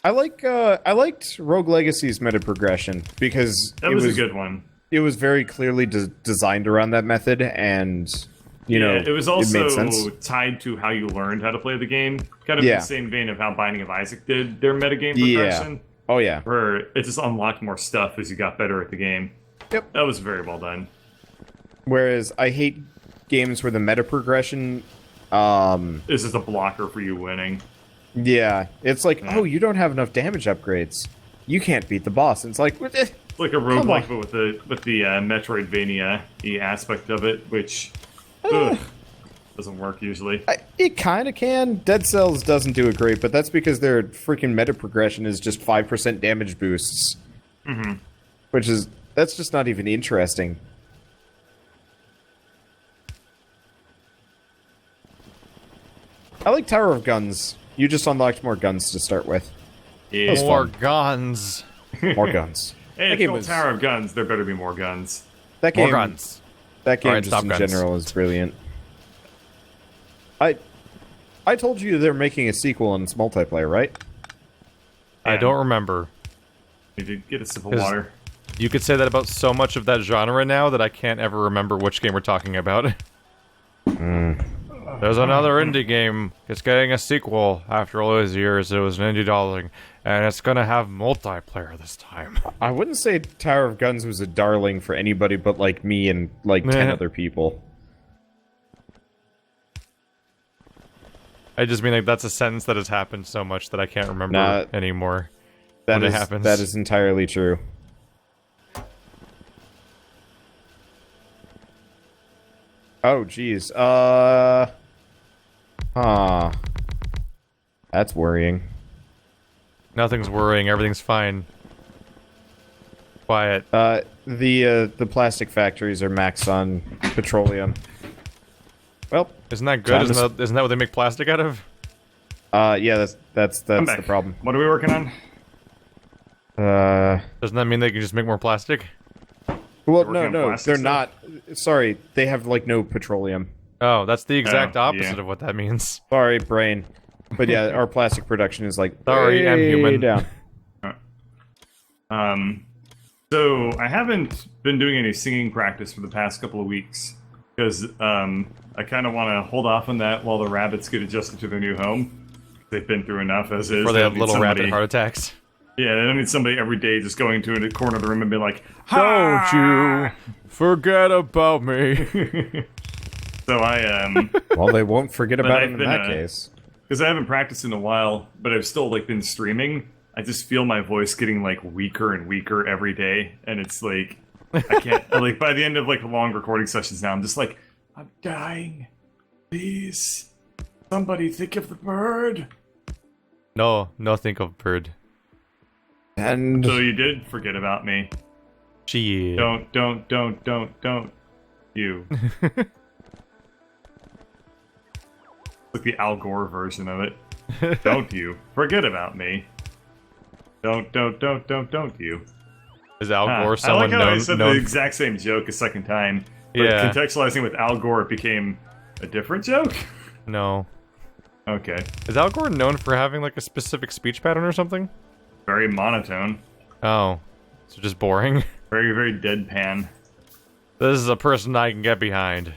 I liked Rogue Legacy's meta progression because That was a good one. it was very clearly designed around that method, and it was also made sense. tied to how you learned how to play the game. Kind of Yeah. in the same vein of how Binding of Isaac did their metagame Yeah. progression. Oh yeah. Where it just unlocked more stuff as you got better at the game. Yep. That was very well done. Whereas I hate games where the meta progression, This is a blocker for you winning. yeah, it's like, oh, you don't have enough damage upgrades, you can't beat the boss. And it's like, It's like a roguelike, but with the Metroidvania-y aspect of it, which doesn't work usually. it kind of can. Dead Cells doesn't do it great, but that's because their freaking meta progression is just 5% damage boosts. Mm-hmm. That's just not even interesting. I like Tower of Guns. You just unlocked more guns to start with. Yeah. was More fun. guns. More guns. Hey, That it's game called was- Tower of Guns. There better be more guns. That More game, guns. That game Alright, just stop in guns. general is brilliant. I told you they're making a sequel and it's multiplayer, right? I don't remember. Need to get a sip of 'Cause- water. You could say that about so much of that genre now that I can't ever remember which game we're talking about. There's another indie game. It's getting a sequel after all those years. It was an indie darling, and it's gonna have multiplayer this time. I wouldn't say Tower of Guns was a darling for anybody but like me and like 10 Meh. other people. I just mean like that's a sentence that has happened so much that I can't remember Nah. anymore. when it happens. That is entirely true. Oh, geez. That's worrying. Nothing's worrying. Everything's fine. Quiet. The plastic factories are maxed on petroleum. Well, isn't that good? Isn't that what they make plastic out of? Yeah, that's the problem. What are we working on? Doesn't that mean they can just make more plastic? Well, Working on no, plastic they're stuff? not. Sorry, they have like no petroleum. Oh, that's the exact opposite yeah. of what that means. Sorry, brain. But yeah, our plastic production is like Sorry, I'm way human. down. So I haven't been doing any singing practice for the past couple of weeks because I kind of want to hold off on that while the rabbits get adjusted to their new home. They've been through enough as is. Before they have need little somebody- rabbit heart attacks. Yeah, they don't need somebody every day just going to a corner of the room and be like, Don't you forget about me. So I Well, they won't forget But about I've him in been, that case. because I haven't practiced in a while, but I've still like been streaming. I just feel my voice getting like weaker and weaker every day, and it's like I can't. Like by the end of like long recording sessions now, I'm just like, I'm dying. Please, somebody think of the bird. No, think of bird. And So you did forget about me. Shit. Don't. You. Like the Al Gore version of it. Don't you forget about me. Don't you. Is Al Gore I someone like how I known? said the exact same joke a second time. But Yeah. contextualizing with Al Gore, it became a different joke? No. Okay. Is Al Gore known for having like a specific speech pattern or something? Very monotone. Oh. So just boring? Very, very deadpan. This is a person I can get behind.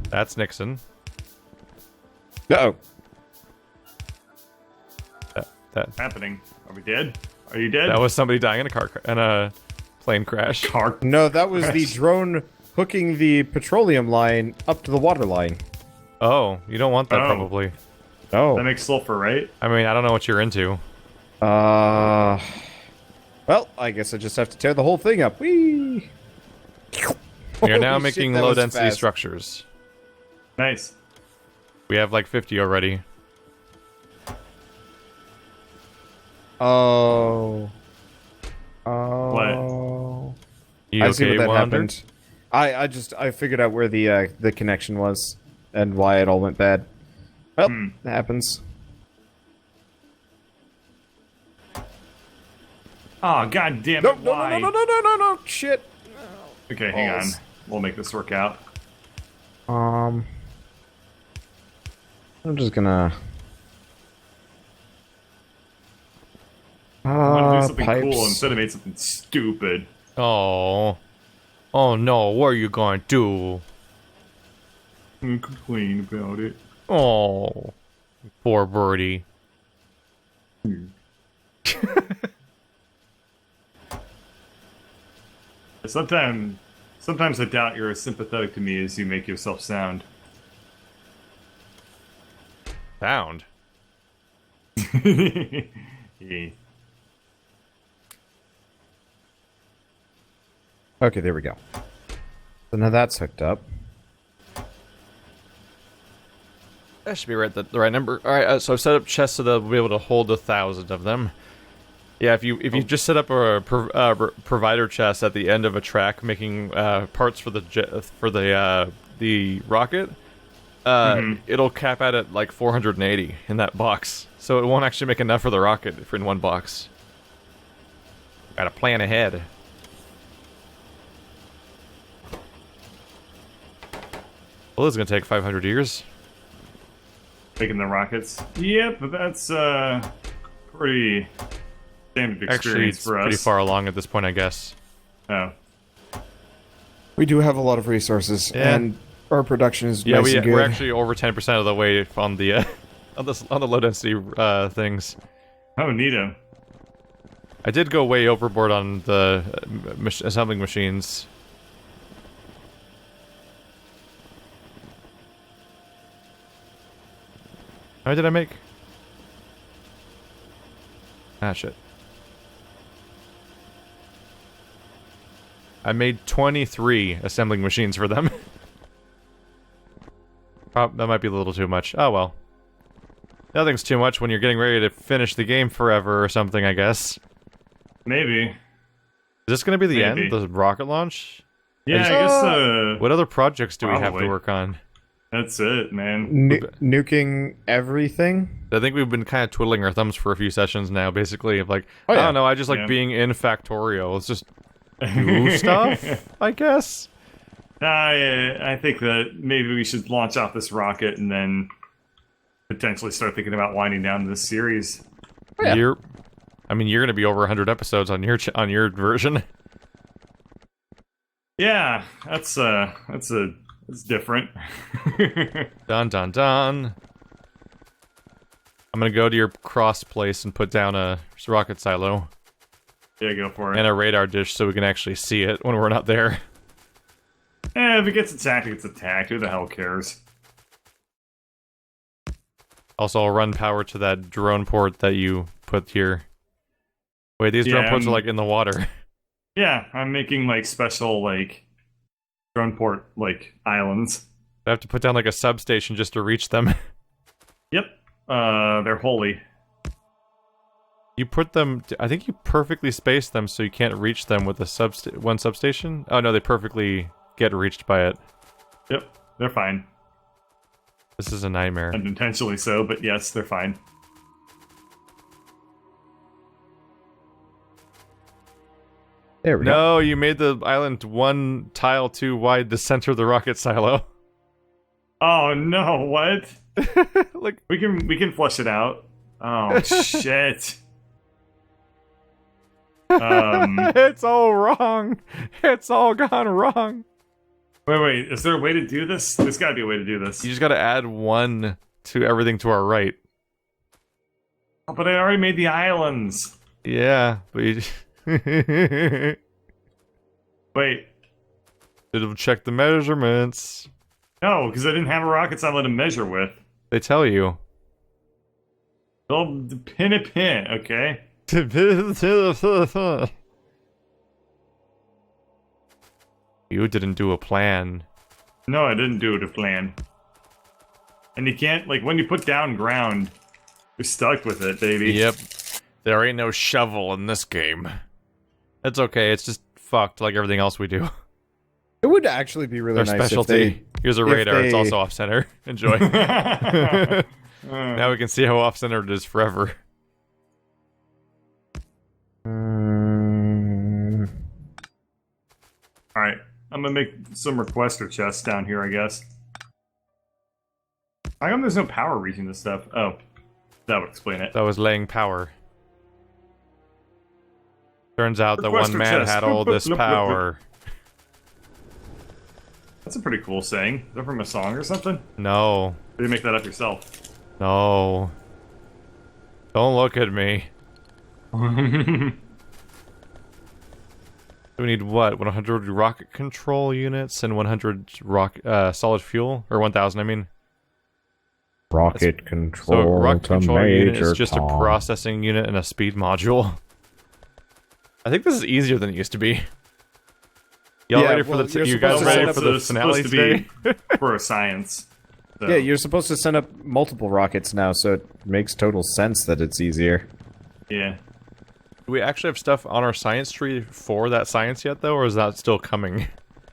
That's Nixon. uh-oh. That Happening. Are we dead? Are you dead? that was somebody dying in a plane crash. Car. No, that was the drone hooking the petroleum line up to the water line. Oh, you don't want that Oh. probably. Oh. That makes sulfur, right? I mean, I don't know what you're into. Well, I guess I just have to tear the whole thing up. Whee! We are now Holy making shit, that was low-density fast. structures. Nice. We have like 50 already. Oh. Oh. You I see okay, what that Wander? happened. I figured out where the connection was and why it all went bad. Well, it happens. Oh, god damn it. No, why? no, shit. Okay, hang on. Balls. We'll make this work out. I'm just gonna. I want to do something pipes. cool instead of made something stupid. Oh. Oh no, what are you going to do? And complain about it. Oh. Poor birdie. Sometimes I doubt you're as sympathetic to me as you make yourself sound. Sound. Yeah. Okay, there we go. So now that's hooked up. That should be the right number. All right, so I've set up chests so that we'll be able to hold 1,000 of them. Yeah, if you just set up a provider chest at the end of a track, making parts for the rocket, it'll cap out at like 480 in that box. So it won't actually make enough for the rocket in one box. Gotta plan ahead. Well, this is gonna take 500 years. Making the rockets. Yep, but that's pretty standard Actually, experience it's for us. pretty far along at this point, I guess. Oh. We do have a lot of resources, Yeah. and our production is Yeah, nice and good. we're actually over 10% of the way on the on the low density things. Oh, neato. I did go way overboard on the assembling machines. How many did I make? Ah, shit. I made 23 assembling machines for them. Oh, that might be a little too much. Oh well. Nothing's too much when you're getting ready to finish the game forever or something, I guess. Maybe. Is this going to be the Maybe. end? The rocket launch? Yeah, I guess, What other projects do we have to probably. work on? That's it, man. Nuking everything? I think we've been kind of twiddling our thumbs for a few sessions now, basically, of like, Oh, yeah. I don't know, I just like Yeah. being in Factorio. Let's just do stuff, I guess? I think that maybe we should launch off this rocket and then potentially start thinking about winding down this series. Oh, yeah. You're going to be over 100 episodes on your version. Yeah, that's different. Dun dun dun. I'm gonna go to your cross place and put down a rocket silo Yeah, go for it. and a radar dish so we can actually see it when we're not there. If it gets attacked, it gets attacked. Who the hell cares? Also, I'll run power to that drone port that you put here. Wait, these drone Yeah, ports are like in the water. Yeah, I'm making like special like drone port like islands. I have to put down like a substation just to reach them. Yep. They're holy. You put them... I think you perfectly space them so you can't reach them with a one substation? Oh no, they perfectly get reached by it. Yep, they're fine. This is a nightmare. Unintentionally so, but yes, they're fine. There we go. No, you made the island one tile too wide to center the rocket silo. Oh no, what? Like, We can flush it out. Oh shit. it's all wrong. It's all gone wrong. Wait, is there a way to do this? There's gotta be a way to do this. You just gotta add one to everything to our right. Oh, but I already made the islands. Yeah, but you... Wait, It'll check the measurements. no, because I didn't have a rocket silo to measure with. They tell you. Well, pin a pin, okay? You didn't do a plan. No, I didn't do it a plan. And you can't, like, when you put down ground, you're stuck with it, baby. Yep. There ain't no shovel in this game. It's okay, it's just fucked like everything else we do. It would actually be really Their nice specialty. if they... Here's a if radar, it's they- also off-center. Enjoy. Now we can see how off-center it is forever. Alright, I'm gonna make some requester chests down here, I guess. How come there's no power reaching this stuff? Oh, that would explain it. That was laying power. Turns out that Requester one man chest. had all this power. That's a pretty cool saying. Is that from a song or something? No. Or did you make that up yourself? No. Don't look at me. We need what? 100 rocket control units and 100 solid fuel? Or 1,000, I mean. Rocket So control rocket to control unit is Major just Tom. a processing unit and a speed module. I think this is easier than it used to be. Y'all Yeah, ready for well, the you're you guys supposed to ready set for up the It's finale supposed to today? be for a science. So. Yeah, you're supposed to send up multiple rockets now, so it makes total sense that it's easier. Yeah. Do we actually have stuff on our science tree for that science yet, though, or is that still coming?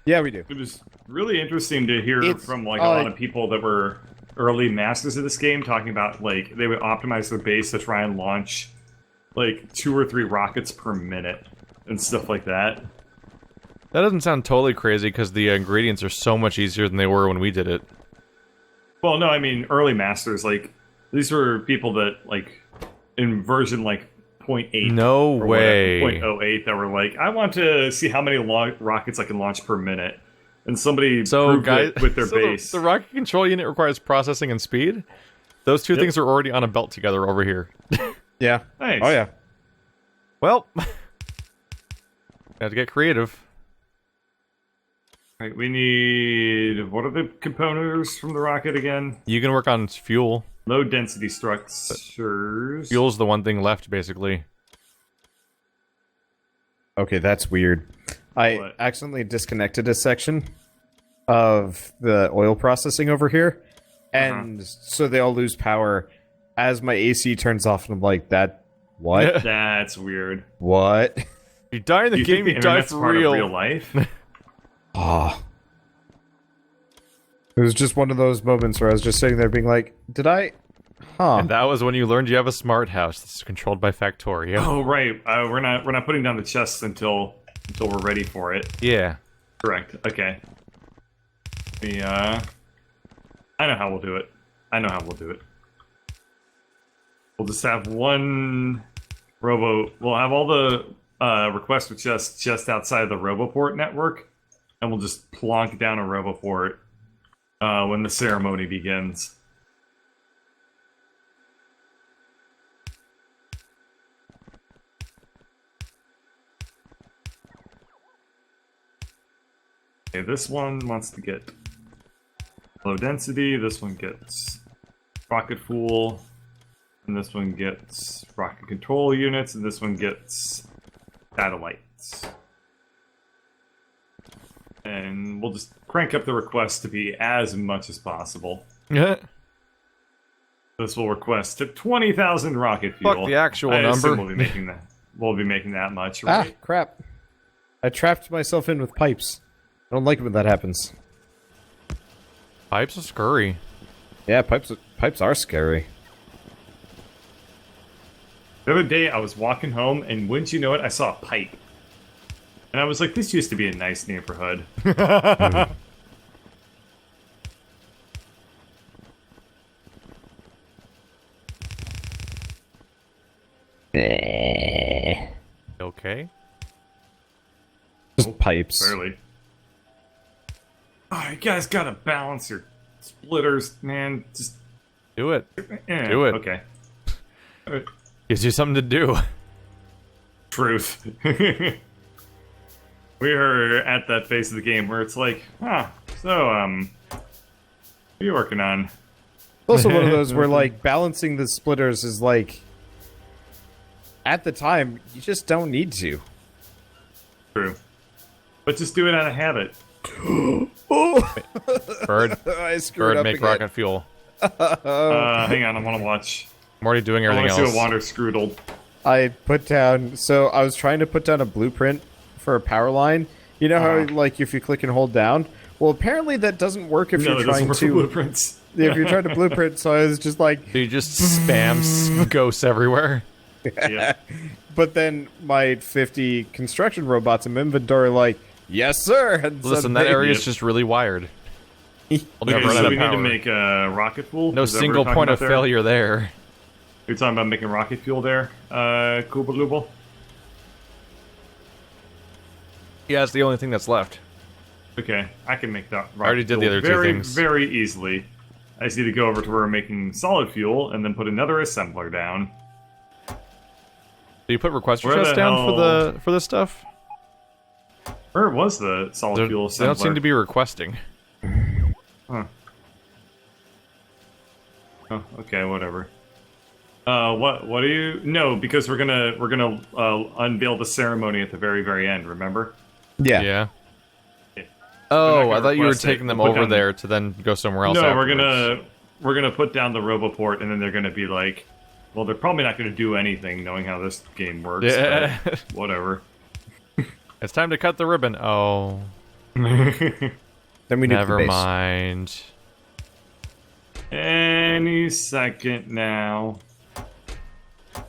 Yeah, we do. It was really interesting to hear It's, from like a lot of people that were early masters of this game talking about like they would optimize their base to try and launch like 2 or 3 rockets per minute and stuff like that. That doesn't sound totally crazy because the ingredients are so much easier than they were when we did it. Well, no, I mean early masters, like these were people that like in version like 0.8 No or way. whatever, 0.08 that were like, I want to see how many rockets I can launch per minute. And somebody So, proved guys, it with their so base. The rocket control unit requires processing and speed. Those two things are already on a belt together over here. Yeah. Nice. Oh, yeah. Well, have to get creative. Right, we need... What are the components from the rocket again? You can work on fuel. Low density structures. Fuel's the one thing left, basically. Okay, that's weird. I accidentally disconnected a section of the oil processing over here, and so they all lose power as my AC turns off, and I'm like, that... What? That's weird. What? You die in the game, you die for real. Real life? Oh. It was just one of those moments where I was just sitting there being like, did I... Huh. And that was when you learned you have a smart house that's controlled by Factorio. Oh, right. We're not putting down the chests until we're ready for it. Yeah. Correct. Okay. I know how we'll do it. We'll just have one we'll have all the requests for chests just outside of the Roboport network, and we'll just plonk down a Roboport when the ceremony begins. Okay, this one wants to get low density, this one gets rocket fuel, and this one gets rocket control units, and this one gets satellites. And we'll just crank up the request to be as much as possible. Yeah. This will request to 20,000 rocket fuel. Fuck the actual I assume number. We'll be making that much, right? Ah, crap. I trapped myself in with pipes. I don't like it when that happens. Pipes are scurry. Yeah, pipes are scary. The other day, I was walking home, and wouldn't you know it, I saw a pipe. And I was like, this used to be a nice neighborhood. Okay. Just pipes. Barely. Oh, you guys gotta balance your splitters, man. Just Do it. do it. Okay. Gives you something to do. Truth. We are at that phase of the game where it's like, what are you working on? It's also one of those where, like, balancing the splitters is like... At the time, you just don't need to. True. But just do it out of habit. Bird. I screwed Bird, up make again. rocket fuel. Hang on, I want to watch. I'm already doing I everything want to else. see a water scroodle. I put down... So, I was trying to put down a blueprint for a power line. You know how, like, if you click and hold down? Well, apparently that doesn't work if No, you're it doesn't trying work for to... blueprints. If you're trying to blueprint, so I was just like... So you just spam ghosts everywhere. Yeah. But then my 50 construction robots in my inventory are like, yes, sir. And Listen, so that they- area is just really wired. We'll never Okay, run so out of we need power. to make rocket fuel? No Is that what we're single talking point about of there? failure there. You're talking about making rocket fuel there, Koobalooble? Yeah, it's the only thing that's left. Okay, I can make that rocket already did the fuel other two very, things. very easily. I just need to go over to where we're making solid fuel and then put another assembler down. Do you put request Where requests the down hell- for this stuff? Where was the solid fuel assembler? They don't seem to be requesting. Huh. Oh, okay, whatever. What are you? No, because we're gonna unveil the ceremony at the very, very end. Remember? Yeah. Yeah. Yeah. Oh, gonna I thought you were request it. taking them We'll put over down- there to then go somewhere else. No, afterwards. we're gonna put down the Roboport, and then they're gonna be like, well, they're probably not gonna do anything, knowing how this game works. Yeah. But whatever. It's time to cut the ribbon. Oh, Then we nuke the never base. mind. Any second now.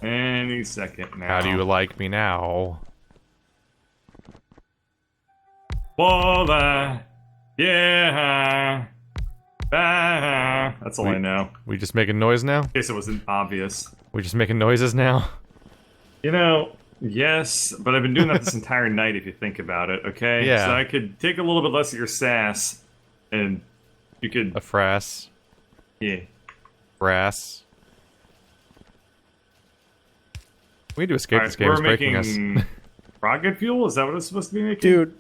Any second now. How do you like me now? Voila! Yeah! Ah! That's all I know. We just making noise now? In case it wasn't obvious. We just making noises now? You know, yes, but I've been doing that this entire night if you think about it, okay? Yeah. So I could take a little bit less of your sass, and you could... A frass. Yeah. Brass. We need to escape Alright, this game. we're It's breaking us. making rocket fuel? Is that what it's supposed to be making? Dude,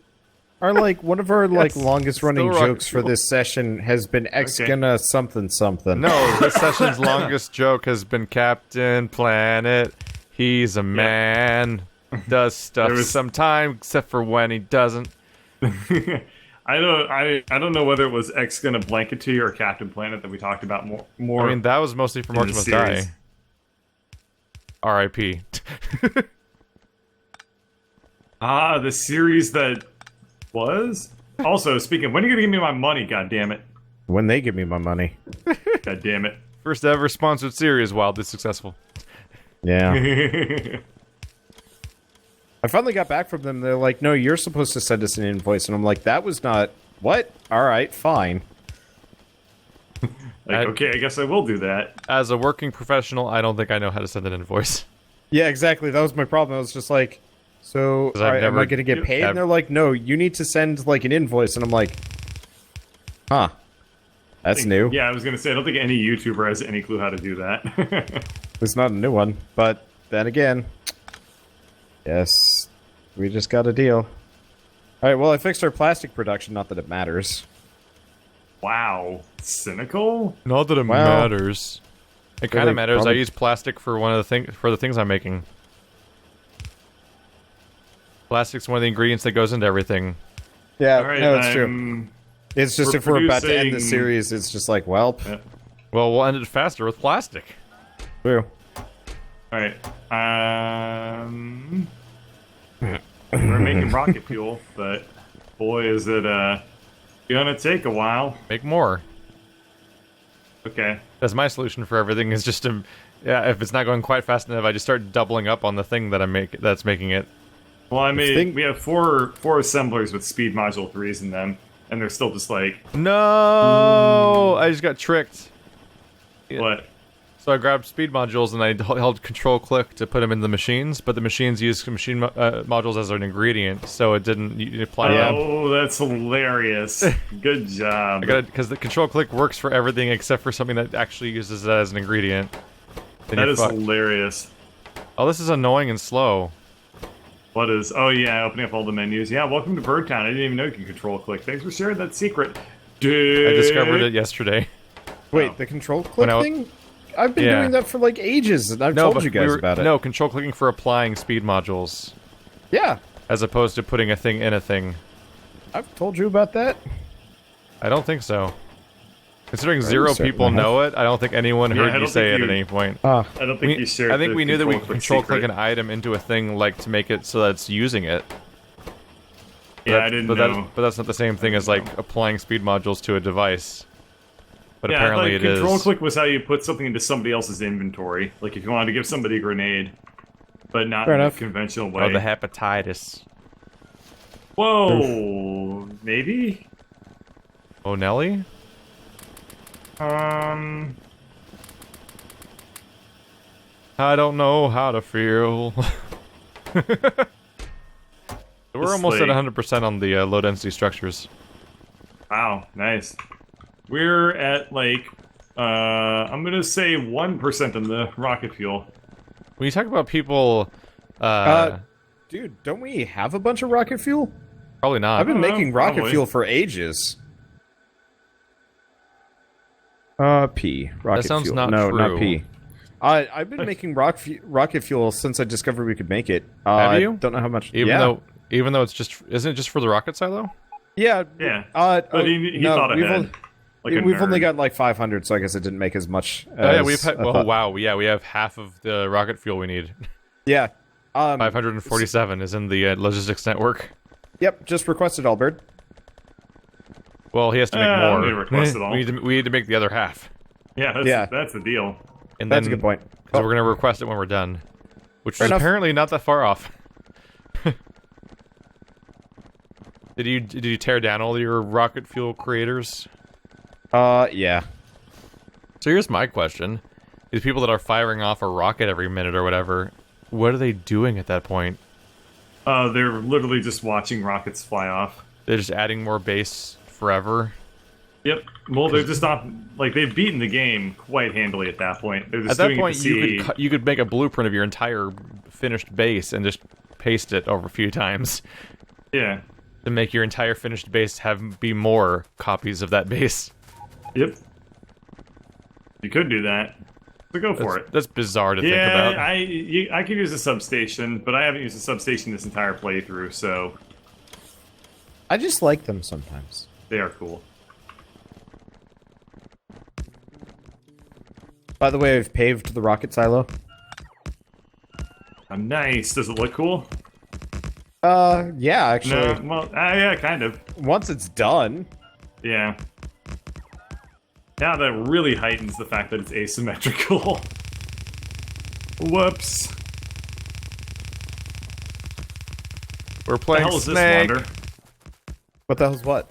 like one of our like Yes, longest running still rocket jokes for fuel. this session has been X gonna something something. No, this session's longest joke has been Captain Planet. He's a man. Does stuff sometimes, except for when he doesn't. I don't know whether it was X gonna blanket to you or Captain Planet that we talked about more. I mean, that was mostly for in the March Must series. Die. R.I.P. The series that was. Also, speaking, when are you gonna give me my money? God damn it! When they give me my money. God damn it! First ever sponsored series, wildly successful. Yeah. I finally got back from them. They're like, no, you're supposed to send us an invoice. And I'm like, that was not... What? Alright, fine. Okay, I guess I will do that. As a working professional, I don't think I know how to send an invoice. Yeah, exactly. That was my problem. I was just like, so, 'Cause I've am never- I going to get paid? I've- And they're like, no, you need to send, like, an invoice. And I'm like, huh. That's new. Yeah, I was gonna say I don't think any YouTuber has any clue how to do that. It's not a new one. But then again, yes, we just got a deal. Alright, well, I fixed our plastic production. Not that it matters. Wow, cynical. Not that it Well, matters. It kind really of matters. I probably- use plastic for the things I'm making. Plastic's one of the ingredients that goes into everything. Yeah, All right, no, it's true. It's just we're if we're about to end the producing- series, it's just like, well, Well, we'll end it faster with plastic. true. All right. We're making rocket fuel, but boy, is it gonna take a while. Make more. Okay. That's my solution for everything. Is just to, if it's not going quite fast enough, I just start doubling up on the thing that that's making it. Well, I made. think- We have four assemblers with speed module 3s in them, and they're still just like No, I just got tricked. Yeah. what? So I grabbed speed modules and I held Control-Click to put them in the machines, but the machines use machine modules as an ingredient, so it didn't apply. Oh, that's hilarious! Good job. I got it because the Control-Click works for everything except for something that actually uses it as an ingredient. Then That you're is fucked. hilarious. Oh, this is annoying and slow. What is? Oh yeah, opening up all the menus. Yeah, welcome to Birdtown. I didn't even know you could control click. Thanks for sharing that secret. I discovered it yesterday. Wait, Oh. the control click When I- thing? I've been Yeah. doing that for like ages, and I've told you guys about it. No, Control-Clicking for applying speed modules, Yeah, as opposed to putting a thing in a thing. I've told you about that. I don't think so. Considering Are zero you certain people I have? know it, I don't think anyone Yeah, I heard you don't say think it at you- any point. I don't think you shared. I think the we knew that we could click control-click secret. an item into a thing, like, to make it so that it's using it. Yeah, But I didn't but know. but that's not the same thing as, like, applying speed modules to a device. But Yeah, apparently like it is. control click was how you put something into somebody else's inventory. Like if you wanted to give somebody a grenade, but not Fair in enough. a conventional way. Oh, the hepatitis. Whoa, maybe. Oh, Nelly? I don't know how to feel. We're Just almost at like- 100% on the low-density structures. Wow, nice. We're at like I'm gonna say 1% on the rocket fuel. When you talk about people, Dude, don't we have a bunch of rocket fuel? probably not. I've been know, making rocket probably. fuel for ages. P. Rocket sounds fuel. not no, true. not P. I've been making rocket fuel since I discovered we could make it. Have you? I don't know how much. Even though it's just, isn't it just for the rocket silo? Yeah. Yeah. But he thought ahead. We've only got like 500, so I guess it didn't make as much. Oh yeah, as we've had. I Oh thought. wow, yeah, we have half of the rocket fuel we need. Yeah. 547 is in the logistics network. Yep. Just requested Albert. Well, he has to make I don't more. need to request it all. we need to make the other half, Yeah, that's the deal. and That's then a good point. So we're gonna request it when we're done, which Fair is enough. apparently not that far off. Did you tear down all your rocket fuel creators? Yeah. So here's my question: these people that are firing off a rocket every minute or whatever, what are they doing at that point? They're literally just watching rockets fly off. They're just adding more base forever. Yep. Well, they're just not like they've beaten the game quite handily at that point. They're At just that doing point, it to see. you could make a blueprint of your entire finished base and just paste it over a few times. Yeah. to make your entire finished base be more copies of that base. Yep. You could do that. So go for it. That's bizarre to think Yeah, about. I could use a substation, but I haven't used a substation this entire playthrough, so I just like them sometimes. they are cool. By the way, I've paved the rocket silo. Oh, nice. Does it look cool? Yeah, actually. No, well, yeah, kind of. Once it's done. Yeah. Now that really heightens the fact that it's asymmetrical. Whoops. We're What the playing hell is this, Snake. Wander? What the hell's what?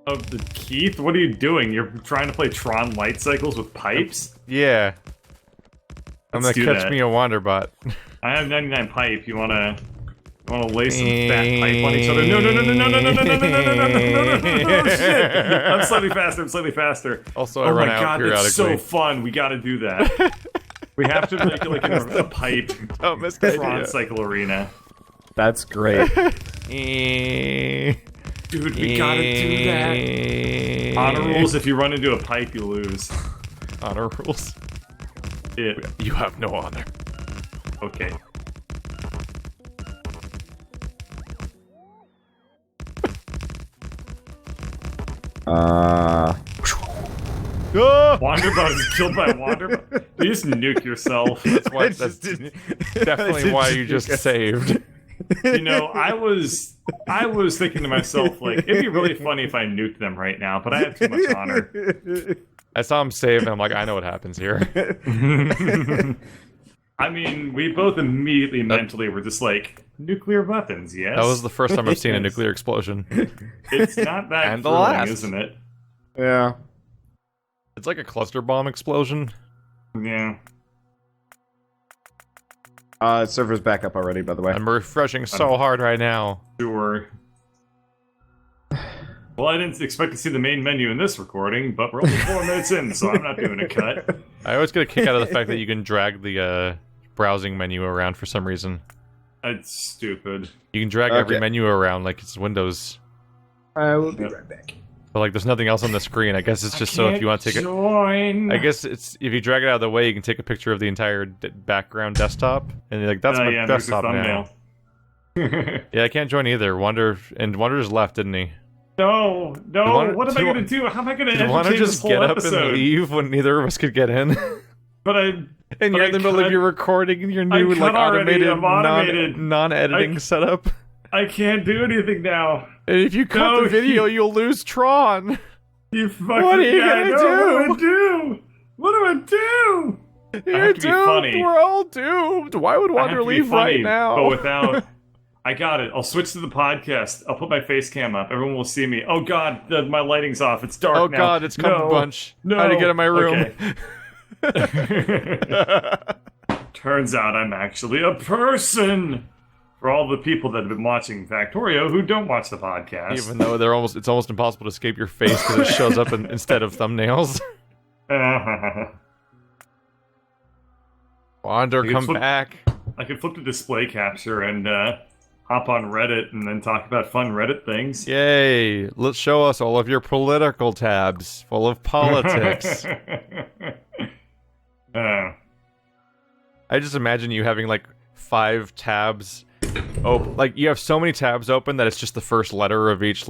Oh, Keith, what are you doing? You're trying to play Tron light cycles with pipes? Yeah. I'm Let's gonna do catch that. me a Wanderbot. I have 99 pipe. You wanna lay some fat pipe on each other? No, no, no, no, no, no, no, no, no, no, no, no, no, no, no, no, shit! I'm slightly faster. I'm slightly faster. Also, I oh run my out god, periodically. that's so fun. We gotta do that. We have to make it like a pipe Oh, missed the Tron idea. cycle arena. That's great. Dude, we gotta do that. Honor rules: if you run into a pipe, you lose. Honor rules. Yeah. You have no honor. Okay. Wanderbot is killed by Wanderbot. You just nuke yourself. That's why. I That's just didn't- definitely why you just saved. You know, I was thinking to myself, like, it'd be really funny if I nuked them right now, but I have too much honor. I saw him save, and I'm like, I know what happens here. I mean, we both immediately mentally were just like, nuclear weapons, yes? That was the first time I've seen a nuclear explosion. It's not that And the thrilling, last. isn't it? Yeah. It's like a cluster bomb explosion. Yeah. Server's back up already, by the way. I'm refreshing so hard right now. Sure. Well, I didn't expect to see the main menu in this recording, but we're only 4 minutes in, so I'm not doing a cut. I always get a kick out of the fact that you can drag the browsing menu around for some reason. That's stupid. You can drag every Okay. menu around like it's Windows. I will be right back. But like, there's nothing else on the screen. I guess it's just so if you want to take it. Join. I guess it's if you drag it out of the way, you can take a picture of the entire background desktop, and you're like, "That's my yeah, there's the desktop now." thumbnail. Yeah, I can't join either. Wander just left, didn't he? No, Wander- what am I do you gonna do? How am I gonna Did Wander entertain this just whole get up episode? and leave when neither of us could get in? But And But you're I in the middle of cut- your recording and your I new cut like already. automated, I'm automated. non-editing I- setup. I can't do anything now. And if you cut No, the video, you'll lose Tron. You fucking What are you guy, gonna no, do? What do I do? You're have to be doomed. funny. We're all doomed. Why would I have Wander to be leave funny, right now? but without. I got it. I'll switch to the podcast. I'll put my face cam up. Everyone will see me. Oh god, my lighting's off. It's dark Oh now. god, it's come no, a bunch. No. How to get in my room? Okay. Turns out I'm actually a person. For all the people that have been watching Factorio who don't watch the podcast. Even though it's almost impossible to escape your face because it shows up instead of thumbnails. Wander, You can come flip- back. I could flip to display capture and hop on Reddit and then talk about fun Reddit things. Yay! Let's show us all of your political tabs full of politics. Uh, I just imagine you having like 5 tabs. Oh, like you have so many tabs open that it's just the first letter of each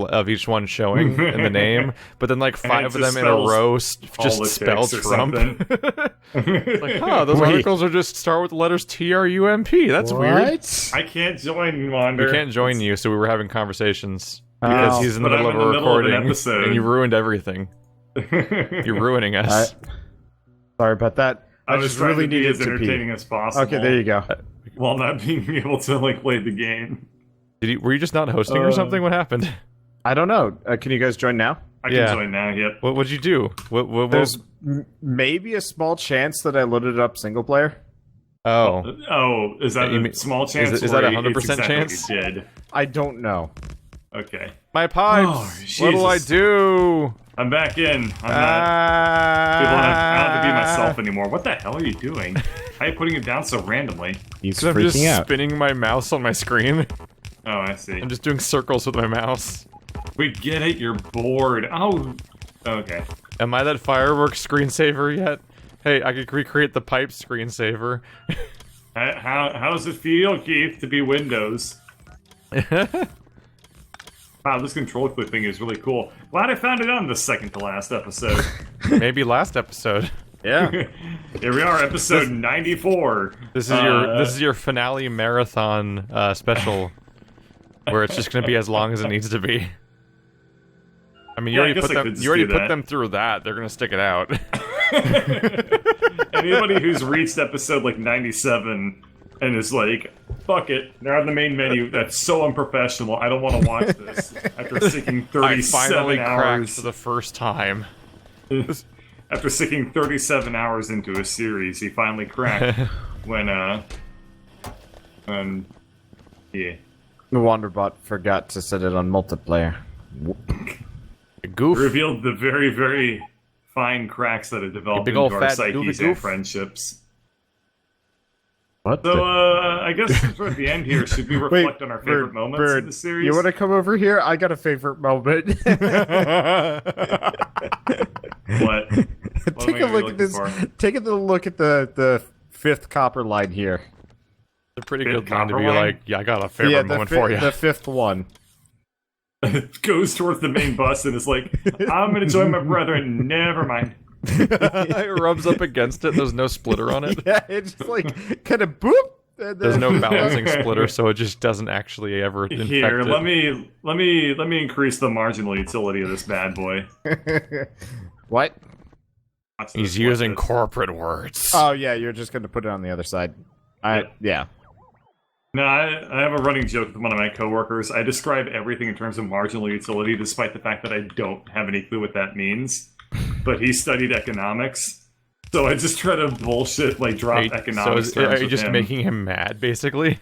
one showing in the name, but then like 5 of just them in a spells row just politics spell or Trump. something. Like, huh, those Wait. articles are just start with the letters TRUMP. That's weird. I can't join Wander. We can't join you, so we were having conversations because Oh. he's in the But middle I'm of a in the middle of an recording, episode. and you ruined everything. You're ruining us. Sorry about that. I was just trying really to be needed as to pee. entertaining as possible. Okay, there you go. While not being able to like play the game. Were you just not hosting or something? What happened? I don't know. Can you guys join now? I Yeah. can join now. Yep. What'd you do? What There's maybe a small chance that I loaded up single player. Oh, Oh, is that You a mean- small chance? is that or 100% it's exactly chance? what you did? I don't know. Okay. my pipes! Oh, What'll I Jesus. do? I'm back in. I'm not. I don't have to be myself anymore. What the hell are you doing? How are you putting it down so randomly? He's I'm just freaking out. spinning my mouse on my screen. Oh, I see. I'm just doing circles with my mouse. We get it, you're bored. Oh, okay. Am I that fireworks screensaver yet? Hey, I could recreate the pipe screensaver. How does it feel, Keith, to be Windows? Wow, this control clip thing is really cool. Glad I found it on the second to last episode. Maybe last episode. Yeah. Here we are, episode 94. This is your finale marathon special, where it's just gonna be as long as it needs to be. I mean, you Yeah, I already guess I put could them. just You already do put that. them through that. They're gonna stick it out. Anybody who's reached episode like 97 and is like, fuck it, they're on the main menu, that's so unprofessional, I don't want to watch this. After sinking I 37 finally cracked hours. for the first time. After sinking 37 hours into a series, he finally cracked when yeah. The Wanderbot forgot to set it on multiplayer. Goof. Revealed the very, very fine cracks that have developed big into ol' our fat psyches goofy and goof. friendships. What? So, I guess since we're at the end here, should we reflect on our favorite moments of the series? You want to come over here? I got a favorite moment. What? Take a look at this. Take a look at the fifth copper line here. It's a pretty Fifth good line to be copper line? like, yeah, I got a favorite moment for you. The fifth one. Goes towards the main bus and is like, I'm gonna join my brethren. Never mind. It rubs up against it. There's no splitter on it. Yeah, it's just like kind of boop. And There's then- no balancing splitter, so it just doesn't actually ever infect Here, it. let me increase the marginal utility of this bad boy. What? Watch He's this, using watch this. corporate words. Oh yeah, you're just gonna put it on the other side. Yeah. No, I have a running joke with one of my coworkers. I describe everything in terms of marginal utility, despite the fact that I don't have any clue what that means. But he studied economics, so I just try to bullshit, like drop Wait, economics so are terms you with just him. making him mad, basically?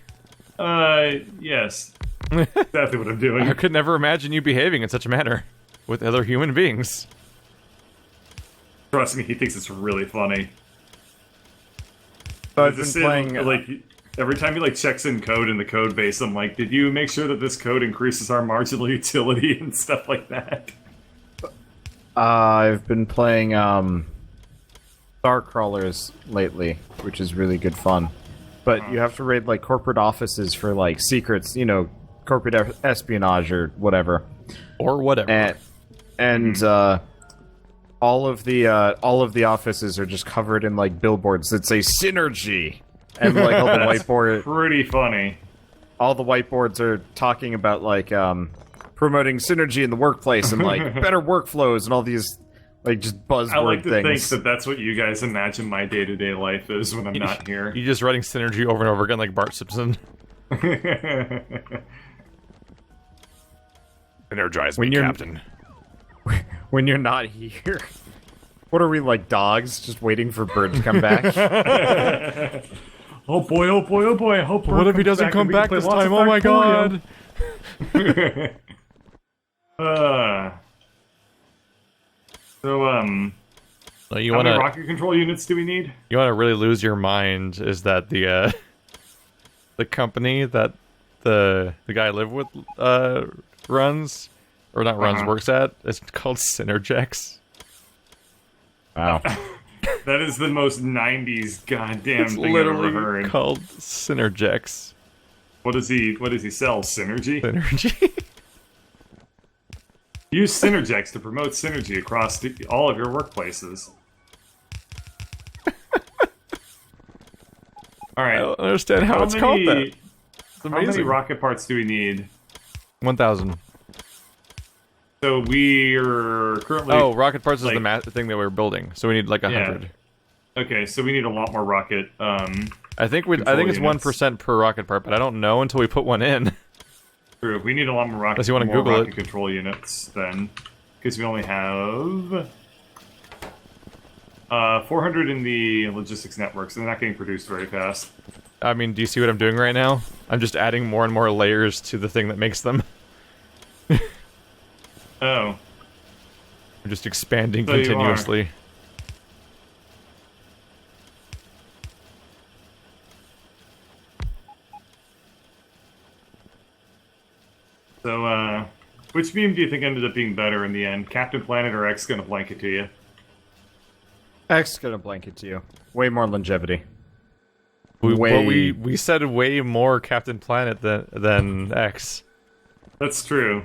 Yes. Exactly what I'm doing. I could never imagine you behaving in such a manner with other human beings. Trust me, he thinks it's really funny. So I've Just been saying, playing. like, every time he, like, checks in code in the code base, I'm like, did you make sure that this code increases our marginal utility and stuff like that? I've been playing Star Crawlers lately, which is really good fun. But you have to raid like corporate offices for like secrets, you know, corporate espionage or whatever. Or whatever. And all of the offices are just covered in like billboards that say synergy, and like all the whiteboard, Pretty funny. all the whiteboards are talking about like promoting synergy in the workplace and like better workflows and all these like just buzzword I like to things. think that that's what you guys imagine my day-to-day life is when I'm not here. You're just writing synergy over and over again like Bart Simpson. Energize When me, you're- Captain. When you're not here, what are we like dogs just waiting for Bird to come back? Oh boy, oh boy, oh boy, I hope What if he doesn't come back this time? Oh my god! So, So you how many wanna rocket control units do we need? really lose your mind is that the the company that the guy I live with runs, or not runs, works at, it's called Synergex. Wow. That is the most 90s goddamn It's thing I've literally ever heard. called Synergex. What does he sell? Synergy? Synergy. Use Synergex to promote synergy across all of your workplaces. I Alright. don't understand how it's called that. It's How many amazing. rocket parts do we need? 1,000. So we're currently... Oh, rocket parts is like- the thing that we're building, so we need like 100. Okay, so we need a lot more rocket. I think it's units. 1% per rocket part, but I don't know until we put one in. True. We need a lot more rocket. Unless you wanna more Google rocket it. control units then, because we only have 400 in the logistics network, so they're not getting produced very fast. I mean, do you see what I'm doing right now? I'm just adding more and more layers to the thing that makes them. Oh, I'm just expanding So you are. continuously. So, which meme do you think ended up being better in the end? Captain Planet or X gonna blanket to you? X gonna blanket to you. Way more longevity. We said way more Captain Planet than X. That's true.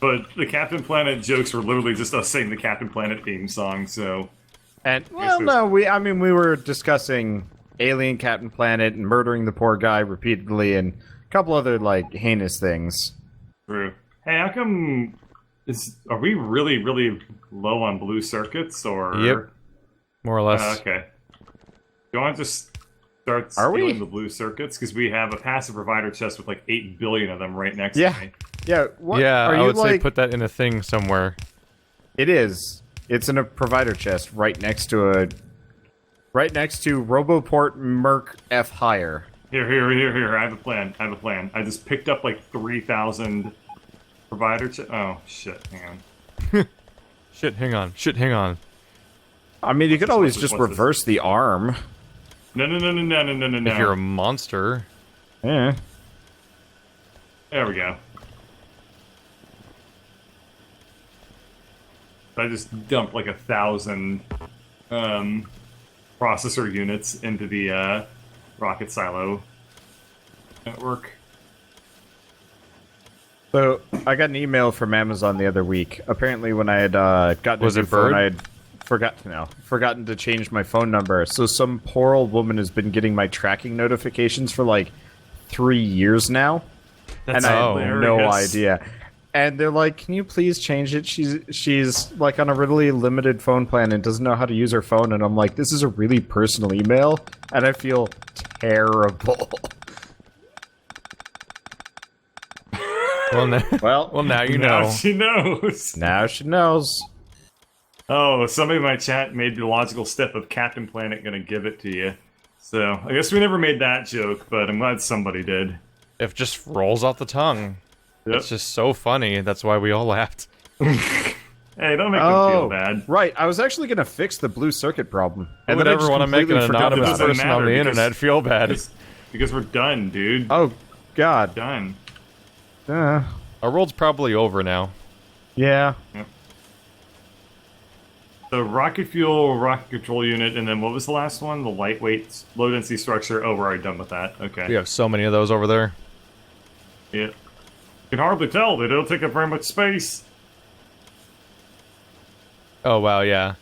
But the Captain Planet jokes were literally just us saying the Captain Planet theme song, so... And, well, no, we were discussing Alien Captain Planet and murdering the poor guy repeatedly and a couple other, like, heinous things. True. Hey, how come... Are we really, really low on blue circuits, or... Yep. More or less. Okay. Do you want to just start stealing the blue circuits? Because we have a passive provider chest with like 8 billion of them right next to me. Yeah, what? Yeah, Are I you would say like... put that in a thing somewhere. It is. It's in a provider chest right next to Roboport Merc F Higher. Here. I have a plan. I just picked up like 3,000 provider chests. Oh, shit. Hang on. Shit, hang on. I mean, you could always just reverse the arm. No. If you're a monster. Yeah. There we go. I just dumped like 1,000 processor units into the rocket silo network. So, I got an email from Amazon the other week. Apparently, when I had gotten a new phone, I had forgotten to change my phone number. So, some poor old woman has been getting my tracking notifications for like 3 years now. That's and I have hilarious. no idea. And they're like, "Can you please change it?" She's like on a really limited phone plan and doesn't know how to use her phone. And I'm like, "This is a really personal email," and I feel terrible. Well, now you know. Now she knows. Now she knows. Oh, somebody in my chat made the logical step of Captain Planet gonna give it to you. So, I guess we never made that joke, but I'm glad somebody did. It just rolls off the tongue. Yep. It's just so funny. That's why we all laughed. Hey, don't make them feel bad. Right, I was actually gonna fix the blue circuit problem. I would never want to make an anonymous person on the internet feel bad. Because we're done, dude. Oh, God. Done. Our world's probably over now. Yeah. Yep. The rocket fuel, rocket control unit, and then what was the last one? The lightweight, low density structure. Oh, we're already done with that. Okay. We have so many of those over there. Yeah. You can hardly tell. They don't take up very much space. Oh, wow, yeah.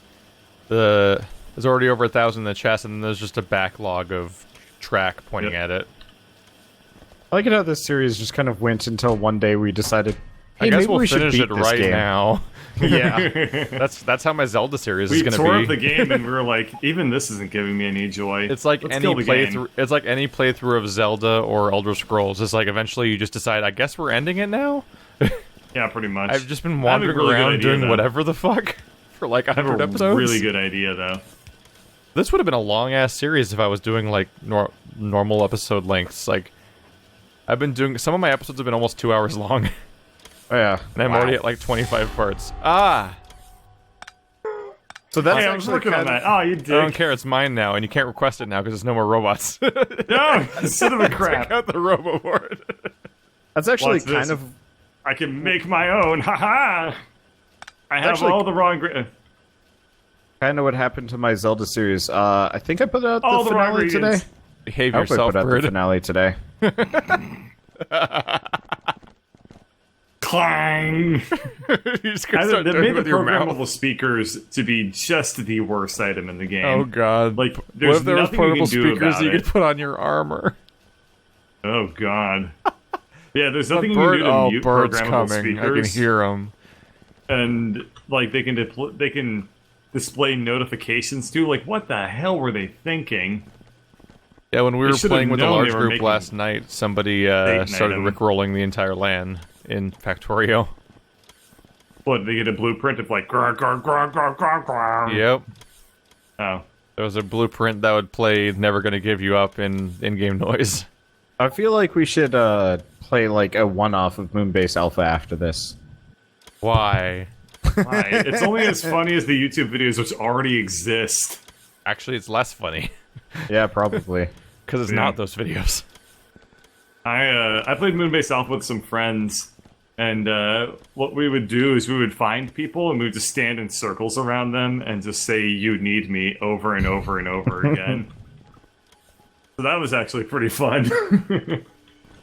There's already over 1,000 in the chest, and then there's just a backlog of track pointing at it. I like it how this series just kind of went until one day we decided, hey, I guess maybe we'll we should finish beat it this right game. now. Yeah. That's how my Zelda series We is going to be. tore up the game and we were like, even this isn't giving me any joy. It's like Let's any kill the game. playthrough. It's like any playthrough of Zelda or Elder Scrolls. It's like eventually you just decide, I guess we're ending it now. Yeah, pretty much. I've just been I have a wandering really good around idea, doing though. whatever the fuck for like I have 100 a episodes. really good idea, though. This would have been a long ass series if I was doing like normal episode lengths. Like, I've been doing some of my episodes have been almost 2 hours long, Oh, yeah. and I'm already at like 25 parts. Ah, So that's Hey, I was actually working on kind of... that. Oh, you I don't dick. care. It's mine now, and you can't request it now because there's no more robots. No, son of a crap. Check out the robo board. That's actually Watch this. kind of... I can make my own. Haha. I have Actually- all the wrong. Kind of what happened to my Zelda series. I think I put out All the the wrong finale today. ingredients. Behave I hope I yourself, put out the bird. finale today. Clang. You just gonna start They doing it made the with your mouth. programmable speakers to be just the worst item in the game. Oh god! Like, what there's if there was nothing you portable can do speakers about you it. could put on your armor? Oh god. Yeah, there's nothing you can Bird, do to oh, mute birds programmable coming! speakers. I can hear them. And like they can display notifications too. Like, what the hell were they thinking? Yeah, when we They were should've playing with the known large they were group making last night, somebody Date started night. rickrolling the entire LAN in Factorio. What, they get a blueprint of like grr, grr, grr, grr, grr, grr. Yep. Oh. There was a blueprint that would play Never Gonna Give You Up in-game noise. I feel like we should play like a one-off of Moonbase Alpha after this. Why? Why? It's only as funny as the YouTube videos which already exist. Actually, it's less funny. Yeah, probably. Because it's Yeah. not those videos. I played Moonbase Alpha with some friends, And what we would do is we would find people and we would just stand in circles around them and just say, "You need me," over and over and over again. So that was actually pretty fun.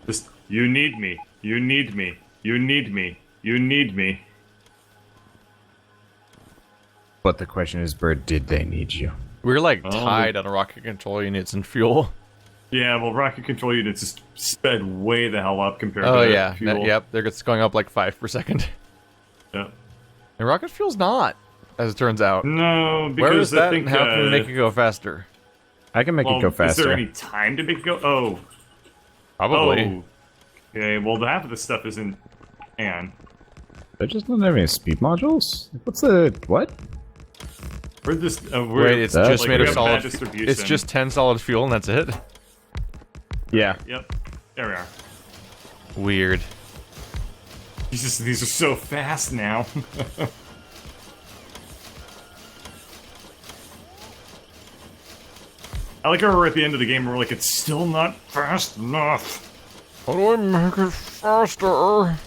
Just, "You need me. You need me. You need me. You need me." But the question is, Bird, did they need you? We were like tied on rocket control units and fuel. Yeah, well, rocket control units just sped way the hell up compared Oh to yeah, fuel. yep. They're just going up like 5 per second. Yeah. And rocket fuel's not, as it turns out. No, because Where is I that think, and how can we make it go faster? I can make it go faster. Is there any time to make it go? Oh. Probably. Oh. Okay, well, half of this stuff isn't... And. They just don't have any speed modules? What's the... what? We're just... Wait, it's just made we of have bad solid... distribution. It's just 10 solid fuel and that's it? Yeah. Yep. There we are. Weird. Jesus, these are so fast now. I like how we're at the end of the game and we're like, it's still not fast enough. How do I make it faster?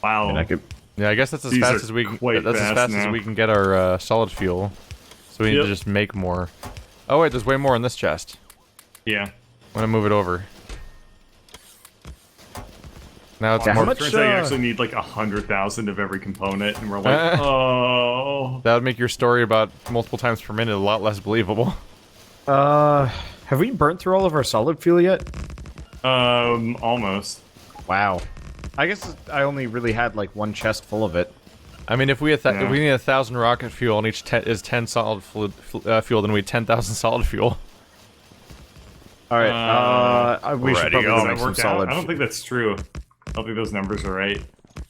Wow. And I could... Yeah, I guess that's as These fast are as we can. quite That's as fast fast as now. we can get our solid fuel. So we need to just make more. Oh wait, there's way more in this chest. Yeah. I'm gonna move it over. Now it's Yeah, how more. much- Turns out you actually need like 100,000 of every component, and we're like, oh. That would make your story about multiple times per minute a lot less believable. have we burnt through all of our solid fuel yet? Almost. Wow. I guess I only really had like one chest full of it. I mean, if we if Yeah. we need 1,000 rocket fuel and each is 10 solid fuel, then we need 10,000 solid fuel. All right. We should Ready, probably Does make that some work out? solid. I don't think that's true. I don't think those numbers are right.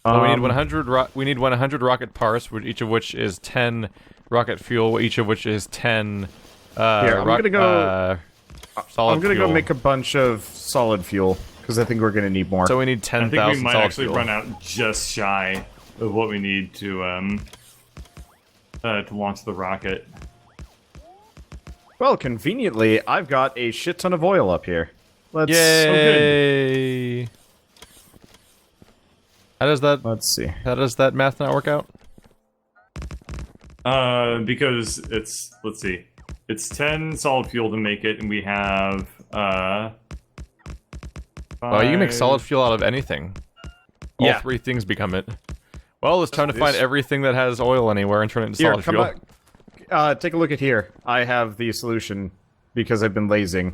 Well, we need 100. We need 100 rocket parts, each of which is 10 rocket fuel, each of which is 10. Here, I'm gonna go. Solid I'm gonna fuel. go make a bunch of solid fuel because I think we're gonna need more. So we need I think 10,000 we might solid actually fuel. run out just shy of what we need to launch the rocket. Well, conveniently, I've got a shit ton of oil up here. Let's. Yay! How does that? Let's see. How does that math not work out? Because it's, let's see, it's 10 solid fuel to make it, and we have, Oh, you can make 5 solid fuel out of anything. All Yeah. 3 things become it. Well, it's time to find everything that has oil anywhere and turn it into Here, solid come fuel. back. Take a look at here. I have the solution because I've been lazing.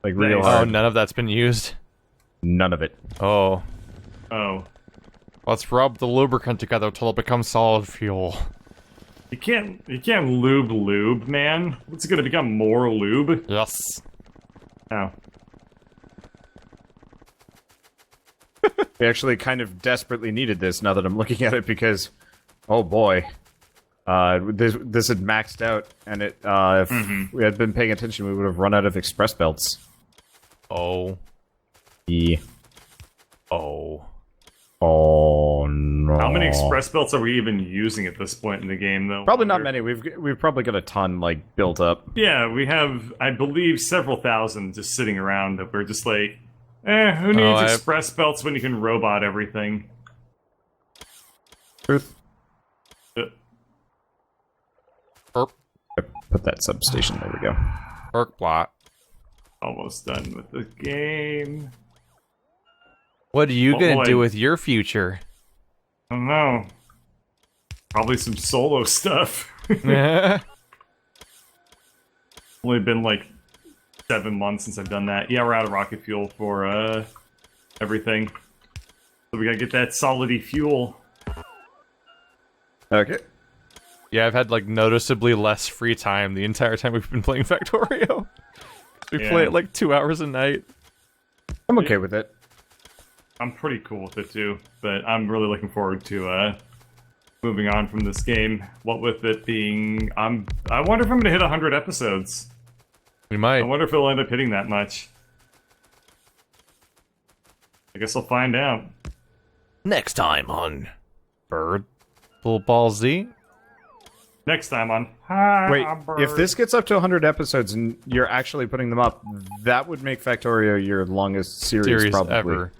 Like real Nice. Oh, hard. none of that's been used. None of it. Oh, Oh. let's rub the lubricant together till it becomes solid fuel. You can't lube, man. What's gonna become more lube? Yes. Oh. We actually kind of desperately needed this now that I'm looking at it because, oh boy, this had maxed out, and it if we had been paying attention, we would have run out of express belts. Oh. Yeah. Oh. Oh no. How many express belts are we even using at this point in the game, though? Probably not many. We've probably got a ton like built up. Yeah, we have, I believe, several thousand just sitting around that we're just like, who needs I have- express belts when you can robot everything? Truth. Uh, Perp. Put that substation. There we go. Perk plot. Almost done with the game. What are you Oh, gonna boy. do with your future? I don't know. Probably some solo stuff. Yeah. Only been like 7 months since I've done that. Yeah, we're out of rocket fuel for everything. So we gotta get that solidy fuel. Okay. Yeah, I've had like noticeably less free time the entire time we've been playing Factorio. We Yeah. play it like 2 hours a night. I'm okay with it. I'm pretty cool with it too, but I'm really looking forward to moving on from this game. What with it being, I wonder if I'm gonna hit 100 episodes. We I might. wonder if it'll end up hitting that much. I guess I'll find out. Next time on Bird Full Ball Z. Next time on Wait, if this gets up to 100 episodes and you're actually putting them up, that would make Factorio your longest series probably. ever.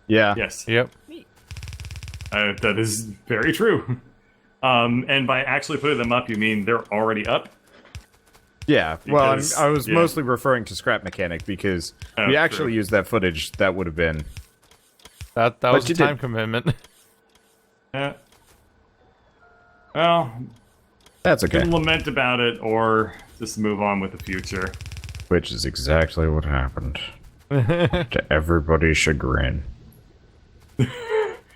Yeah. Yes. Yep. That is very true. And by actually putting them up, you mean they're already up? Yeah. Well, Because- I was yeah. mostly referring to Scrap Mechanic because Oh, we actually true. used that footage. That would have been. That was you a time did- commitment. Yeah. Well, That's you okay. can lament about it or just move on with the future. Which is exactly what happened. To everybody's chagrin. I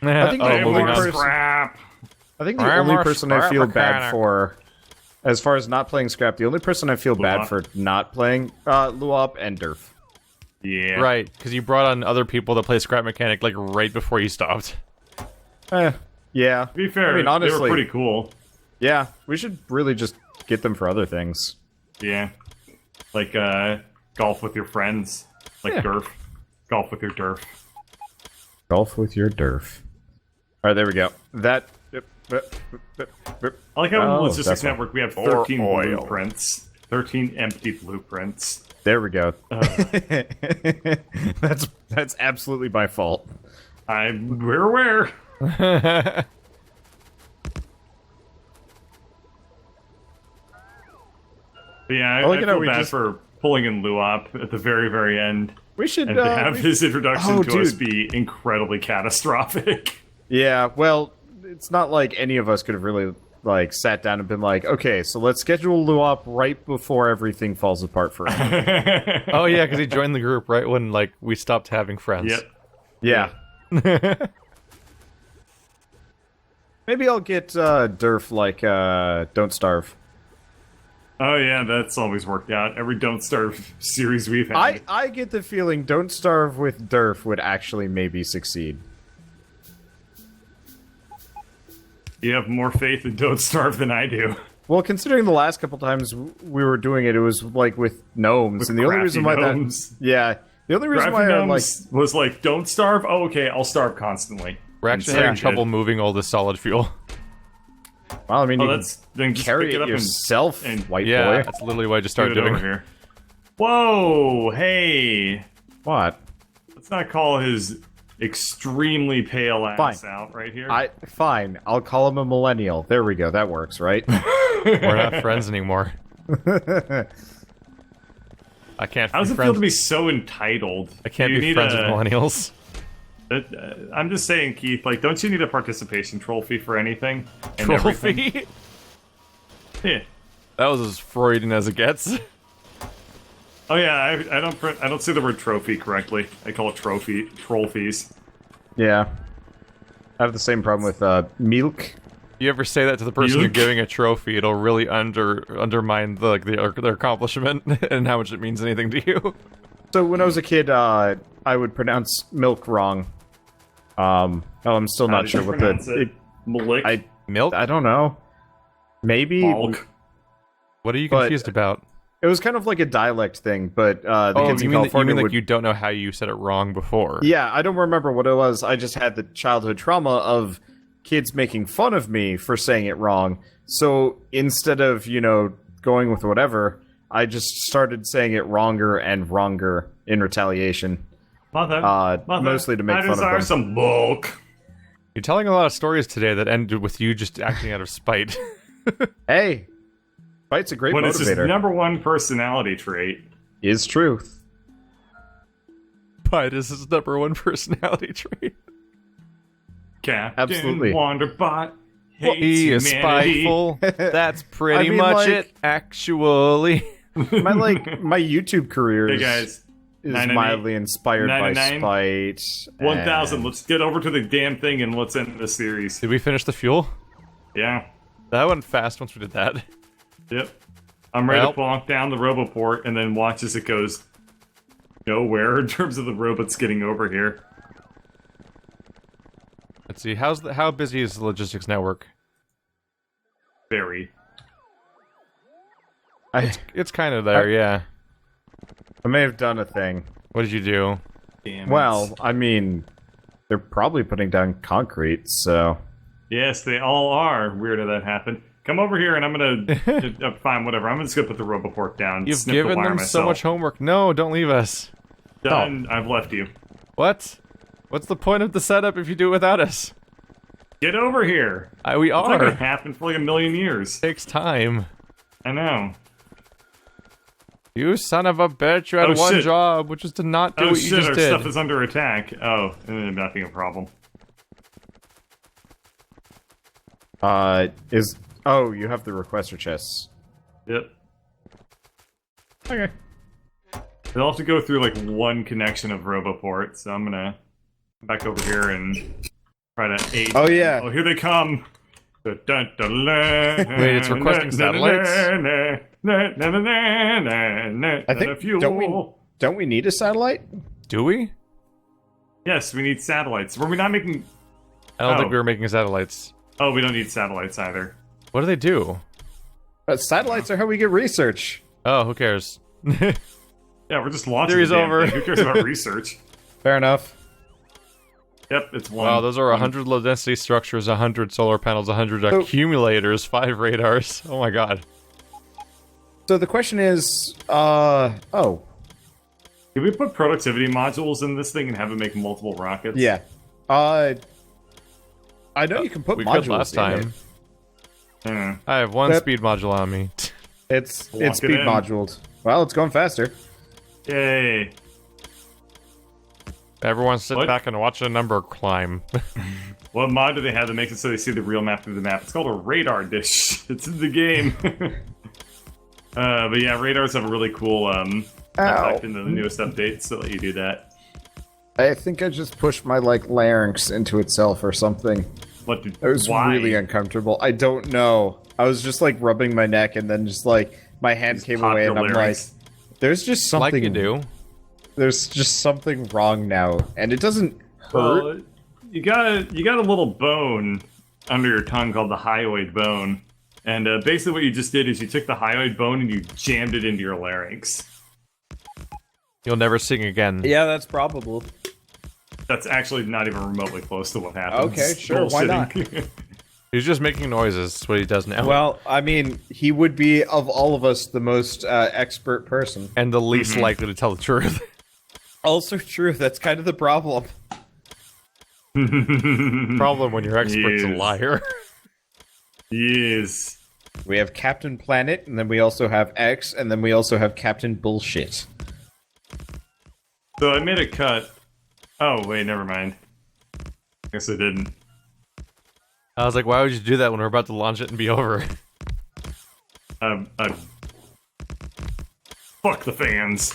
think the moving only on. person- Crap. I think the I'm only a person I scrap feel bad mechanic. for, as far as not playing Scrap, the only person I feel bad Luop. for not playing Luop and Durf. Yeah. Right, because you brought on other people that play Scrap Mechanic like right before you stopped. Yeah. To be fair, I mean, honestly, they were pretty cool. yeah, we should really just get them for other things. Yeah. Like, golf with your friends. Like Yeah. Durf. Golf with your Durf. Golf with your Durf. All right, there we go. That. I like how in Oh, Logistics that's fine. Network we have Or 13 oil. blueprints. 13 empty blueprints. There we go. That's absolutely my fault. We're aware. But yeah, I like it how feel we bad just- for pulling in Luop at the very, very end. We should And to have we- his introduction Oh, to us dude. be incredibly catastrophic. Yeah, well, it's not like any of us could have really like sat down and been like, okay, so let's schedule Luop right before everything falls apart for him. Oh yeah, because he joined the group right when like we stopped having friends. Yep. Yeah. Maybe I'll get Durf like Don't Starve. Oh yeah, that's always worked out. Every Don't Starve series we've had. I get the feeling Don't Starve with Durf would actually maybe succeed. You have more faith in Don't Starve than I do. Well, considering the last couple times we were doing it, it was like with gnomes, With and the only crafty reason why gnomes. that, yeah, the only reason why I like, Gnomes was like, don't starve? Oh, okay, I'll starve constantly. We're actually And having so trouble good. moving all this solid fuel. well, I mean, Oh, you that's then just carry pick it up yourself, and white Yeah, boy. that's literally what I just and do started it doing. over here. Whoa, hey, What? let's not call his extremely pale ass Fine. out right here. Fine. I'll call him a millennial. There we go. That works, right? We're not friends anymore. I can't How does be it feel friends. to be so entitled? I can't Do you be need friends with a- millennials. I'm just saying, Keith. Like, don't you need a participation trophy for anything? And everything? Trophy? Yeah. That was as Freudian as it gets. Oh yeah, I don't say the word trophy correctly. I call it trophies. Yeah. I have the same problem with milk. You ever say that to the person you're Yuck. giving a trophy, it'll really undermine their accomplishment and how much it means anything to you. So when I was a kid, I would pronounce milk wrong. I'm still How not did sure you what pronounce the. it? Malik? Milk? I don't know. Maybe Balk. What are you but- confused about? it was kind of like a dialect thing, but the Oh, kids you in mean, California like would. you don't know how you said it wrong before? Yeah, I don't remember what it was. I just had the childhood trauma of kids making fun of me for saying it wrong. So instead of, going with whatever, I just started saying it wronger and wronger in retaliation. Mother, Mostly to make I fun of desire them. some bulk. You're telling a lot of stories today that ended with you just acting out of spite. Hey, fight's a great When it's his motivator. number one personality trait. Is truth. Spite is his number one personality trait. Captain Absolutely. Wanderbot hates He is humanity. spiteful. That's pretty I mean, much like- it, actually. My YouTube career Hey is, guys, is 998, mildly inspired by 99, spite. 1,000. and- Let's get over to the damn thing and let's end the series. Did we finish the fuel? Yeah. That went fast once we did that. Yep. I'm ready Well. to plonk down the Roboport and then watch as it goes nowhere in terms of the robots getting over here. Let's see, how busy is the logistics network? Very. It's kind of there, yeah. I may have done a thing. What did you do? Damn Well, it. I mean, they're probably putting down concrete, so. Yes, they all are. Weird how that happened. Come over here, and I'm gonna fine, whatever. I'm just gonna put the RoboPort down. You've snip given the wire them so myself. much homework. No, don't leave us. Done. I've left you. What? What's the point of the setup if you do it without us? Get over here. We It's not gonna are. happen for like a million years. Takes time. I know. You son of a bitch! You had Oh, one shit. job, which is to not do Oh what you shit, just our did. stuff is under attack. Oh, not being a problem. Oh, you have the requester chests. Yep. Okay. They'll have to go through like one connection of RoboPort, so I'm gonna come back over here and try to aid. Oh, yeah. Oh, here they come. Wait, it's requesting satellites? I think don't we need a satellite? Do we? Yes, we need satellites. Were we not making? I don't think Oh. we were making satellites. Oh, we don't need satellites either. What do they do? Satellites are how we get research. Oh, who cares? Yeah, we're just launching. Theory's the damn over. thing. Who cares about research? Fair enough. Yep, it's one. Wow, those are 100 low density structures, 100 solar panels, 100 So- accumulators, 5 radars. Oh my god. So the question is, oh, Can we put productivity modules in this thing and have it make multiple rockets? yeah. I know you can put We modules could last in it. time. Yeah. I have one That- speed module on me. It's Lock it speed in. moduled. Well, it's going faster. Yay. Everyone sit What? back and watch a number climb. What mod do they have that makes it so they see the real map through the map? It's called a radar dish. It's in the game. But yeah, radars have a really cool effect in the newest updates that let you do that. I think I just pushed my larynx into itself or something. What did, It was why? really uncomfortable. I don't know. I was just rubbing my neck, and then just my hand Just came pop away, your and I'm like, larynx. "There's just something. Like you do. There's just something wrong now, and it doesn't hurt." Well, you got a little bone under your tongue called the hyoid bone, and basically what you just did is you took the hyoid bone and you jammed it into your larynx. You'll never sing again. Yeah, that's probable. That's actually not even remotely close to what happens. Okay, sure, why not? Bullshitting. He's just making noises. That's what he does now. Well, I mean, he would be of all of us the most expert person. And the least likely to tell the truth. Also true. That's kind of the problem. Problem when your expert's a Yes. liar. Yes. We have Captain Planet, and then we also have X, and then we also have Captain Bullshit. So I made a cut. Oh, wait, never mind. Guess I didn't. I was like, why would you do that when we're about to launch it and be over? Fuck the fans.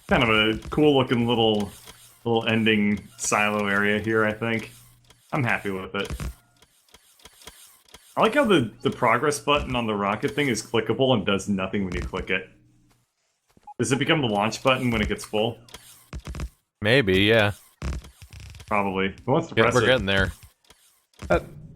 Kind of a cool looking little ending silo area here, I think. I'm happy with it. I like how the progress button on the rocket thing is clickable and does nothing when you click it. Does it become the launch button when it gets full? Maybe, yeah. Probably. Who wants to Yeah, press we're it? getting there.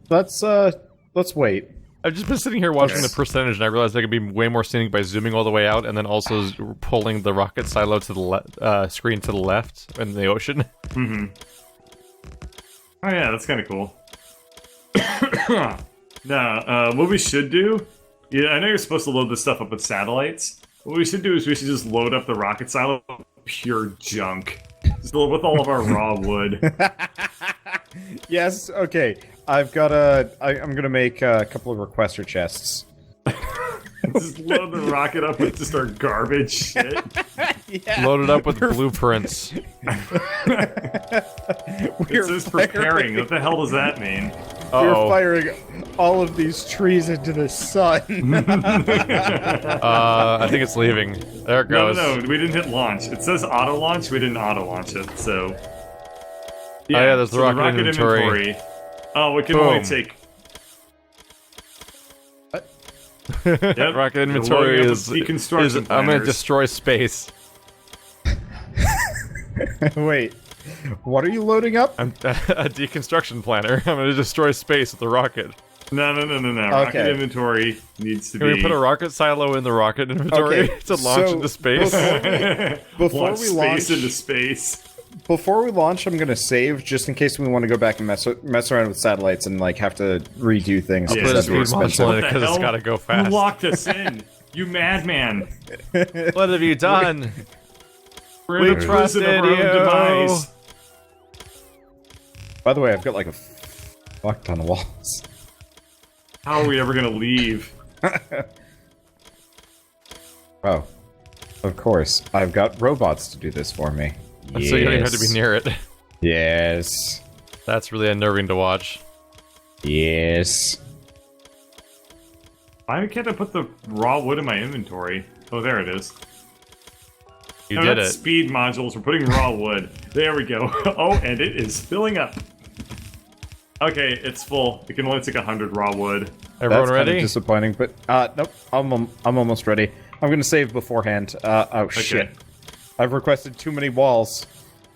Let's wait. I've just been sitting here watching Yes. the percentage, and I realized I could be way more scenic by zooming all the way out, and then also pulling the rocket silo to the screen to the left in the ocean. Mm-hmm. Oh yeah, that's kind of cool. Now, what we should do... Yeah, I know you're supposed to load this stuff up with satellites. What we should do is we should just load up the rocket silo with pure junk. Just load with all of our raw wood. Yes, okay. I'm gonna make a couple of requester chests. Just load the rocket up with just our garbage shit. Load it up with blueprints. It says preparing. What the hell does that mean? We're Uh-oh. firing all of these trees into the sun. I think it's leaving. There it No, goes. no, we didn't hit launch. It says auto launch. We didn't auto launch it, so. Yeah, there's the so rocket inventory. Oh, we can only Boom. take. Yep. Yep. Rocket We're inventory loading up is, with deconstruction I'm gonna planners. destroy space. Wait, what are you loading up? I'm a deconstruction planner. I'm gonna destroy space with the rocket. No. Rocket Okay. inventory needs to Can be. we put a rocket silo in the rocket inventory Okay, to launch so into space? Before Launch we space launch, into space. before we launch, I'm gonna save just in case we want to go back and mess around with satellites and like have to redo things. Yeah, because Put a that'd be speed expensive. module in it What the because it's hell? gotta go Who fast. locked us in? You madman! What have you done? We're in the prison trusted of our own you. demise. By the way, I've got like a fuck ton of walls. How are we ever gonna leave? Oh, of course, I've got robots to do this for me. So you don't even have to be near it. Yes. That's really unnerving to watch. Yes. Why can't I put the raw wood in my inventory? Oh, there it is. You No, did that's it. speed modules. We're putting raw wood. There we go. Oh, and it is filling up. Okay, it's full. It can only take 100 raw wood. Everyone That's kind ready? of disappointing, but nope. I'm almost ready. I'm gonna save beforehand. Oh shit! I've requested too many walls.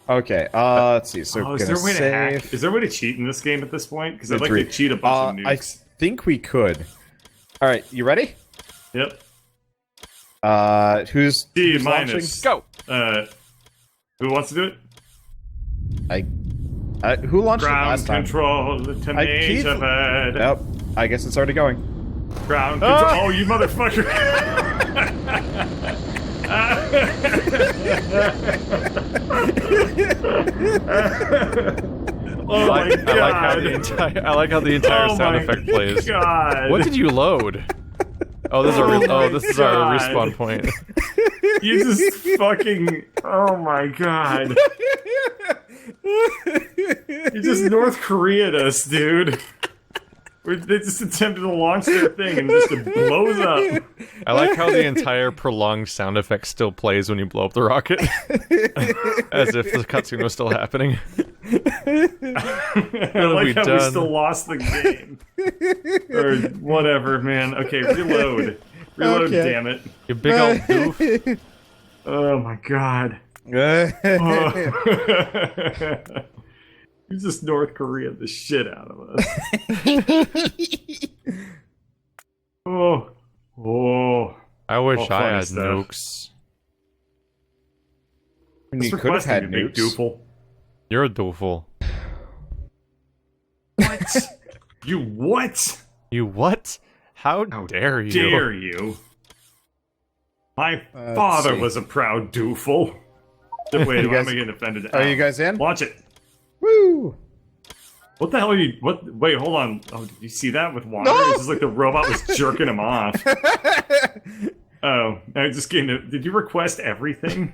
Okay. Let's see. So Oh, is gonna there a way to save. hack? Is there a way to cheat in this game at this point? Because I'd like Three. to cheat a bunch of I nukes. think we could. All right, you ready? Yep. Who's D launching? minus. Go! Who wants to do it? Who launched it Ground last time? control to keep- Major Bed. Nope. I guess it's already going. Ground control. Oh, you motherfucker! Oh my god! I like how the entire Oh sound my effect plays. God. What did you load? Oh, this is Oh my this is our God. respawn point. You just fucking. Oh my god. You just North Korea'd us, dude. They just attempted to launch their thing and just it blows up. I like how the entire prolonged sound effect still plays when you blow up the rocket. As if the cutscene was still happening. I like we how we done? still lost the game. Or whatever, man. Okay, reload. Reload, Okay. damn it. You big old doof. Oh my god. You just North Korea the shit out of us. Oh. Oh. I wish Oh, I funny had stuff. nukes. You Just could have had requesting, you big nukes. doofle. You're a dooful. What? You what? You what? How dare you? Dare you? My Let's father see. was a proud dooful. Wait, why guys- am I getting offended? Are you guys in? Watch it. Woo! What the hell are you? What? Wait, hold on. Oh, did you see that with water? No! It's just like the robot was jerking him off. Oh, I was just getting. Did you request everything?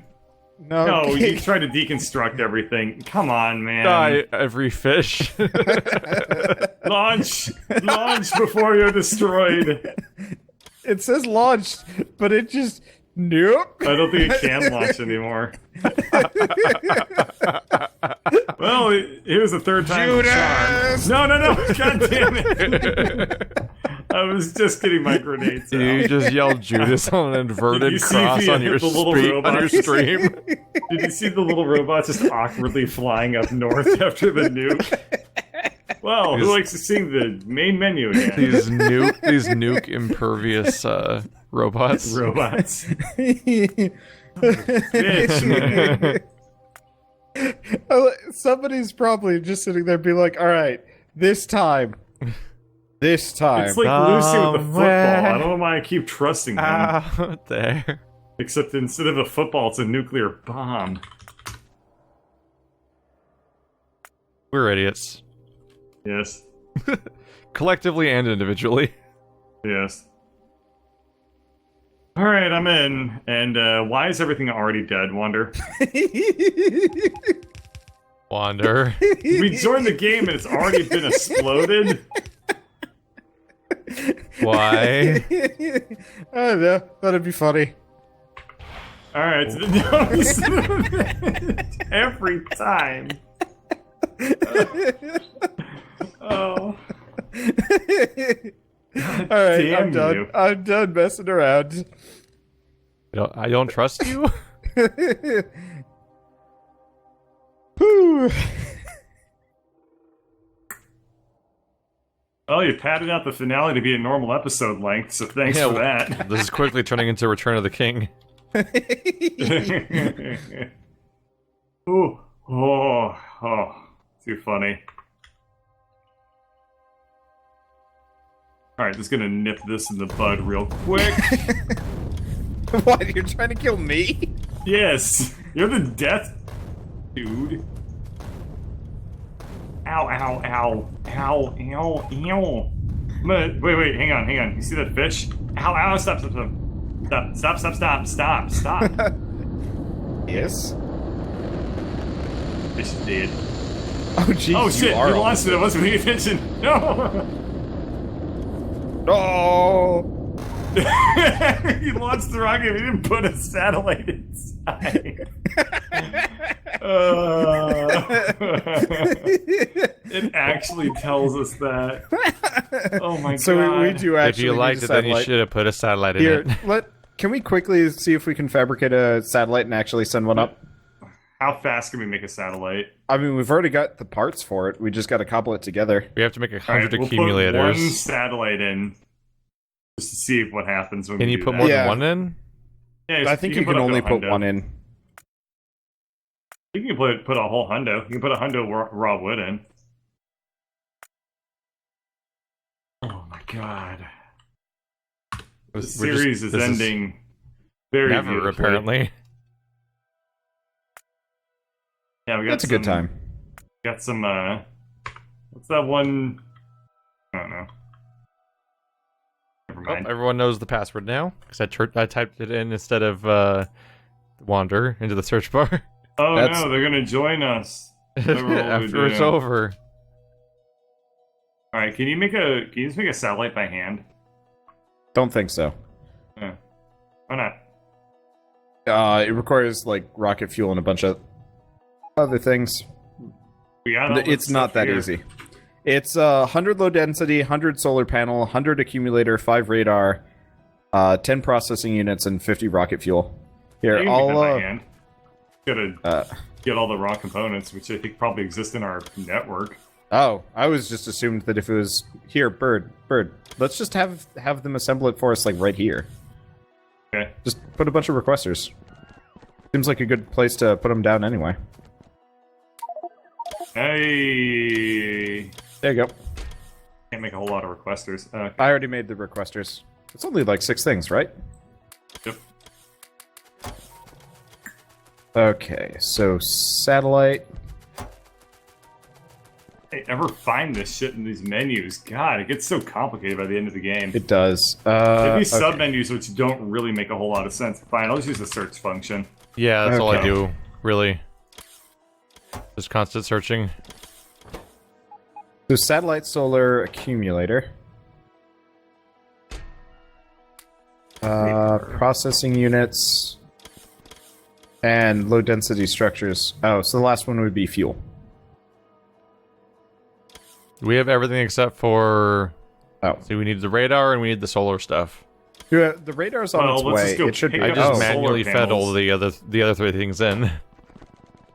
No. No, you tried to deconstruct everything. Come on, man. Die, every fish. Launch before you're destroyed. It says launched, but it just nope. I don't think it can launch anymore. Well, it was the third time. Judas! No! God damn it! I was just getting my grenades out. You just yelled Judas on an Did inverted you see cross the- on your the little robots? stream. Did you see the little robots just awkwardly flying up north after the nuke? Well, who likes to see the main menu again? these nuke impervious robots. Robots. Bitch. Somebody's probably just sitting there being like, all right, this time. It's like Lucy with the football. I don't know why I keep trusting him. Out there. Except instead of a football, it's a nuclear bomb. We're idiots. Yes. Collectively and individually. Yes. Alright, I'm in. And why is everything already dead, Wander? Wander. We joined the game and it's already been exploded? Why? I don't know. That'd be funny. Alright, every time. Oh. All right, damn I'm done. you. I'm done messing around. I don't trust you? Whew. Well, you padded out the finale to be a normal episode length, so thanks for that. This is quickly turning into Return of the King. Ooh, Too funny. Alright, just gonna nip this in the bud real quick. What? You're trying to kill me? Yes! You're the death dude. Ow, ow, ow. Ow, ow, ow. Wait, hang on. You see that fish? Ow, ow, stop. Stop. Yes. Fish is dead. Oh, jeez. Oh, shit, you launched it. I wasn't paying attention. No! Oh! He launched the rocket, he didn't put a satellite inside. It actually tells us that. Oh my god. So we do actually. If you liked it, then you should have put a satellite in Here, it. can we quickly see if we can fabricate a satellite and actually send one up? How fast can we make a satellite? I mean, we've already got the parts for it. We just got to cobble it together. We have to make 100 We'll accumulators. put one satellite in just to see what happens when Can we you do put that. more Yeah. than one in? Yeah, I think you can up to only a put hundo. one in. You can put a whole hundo. You can put a hundo raw wood in. Oh my god. The series is ending very Never, beautifully. apparently. Yeah, we got That's a good time. Got some, what's that one? I don't know. Never Oh, mind. everyone knows the password now, because I typed it in instead of wander into the search bar. Oh That's- no, they're gonna join us. After it's over. Alright, can you just make a satellite by hand? Don't think so. Yeah. Why not? It requires, like, rocket fuel and a bunch of other things. We got all this It's not stuff that here. easy. It's 100 low density, 100 solar panel, 100 accumulator, 5 radar, 10 processing units, and 50 rocket fuel. Yeah, Here, you can make that by I'll hand. Gotta get all the raw components, which I think probably exist in our network. Oh, I was just assumed that if it was here, bird. Let's just have them assemble it for us, like right here. Okay. Just put a bunch of requesters. Seems like a good place to put them down anyway. Hey. There you go. Can't make a whole lot of requesters. Okay. I already made the requesters. It's only like 6 things, right? Yep. Okay, so satellite. Hey, ever find this shit in these menus? God, it gets so complicated by the end of the game. It does. There'd be Okay. sub-menus which don't really make a whole lot of sense. Fine, I'll just use the search function. Yeah, that's all I Okay. do, really. Just constant searching. So satellite solar accumulator. Processing units. And low density structures. Oh, so the last one would be fuel. We have everything except for... Oh. See, we need the radar and we need the solar stuff. Yeah, the radar's on Well, its let's way. just go It should pick be. I up just solar manually fed all panels. the other 3 things in. I'm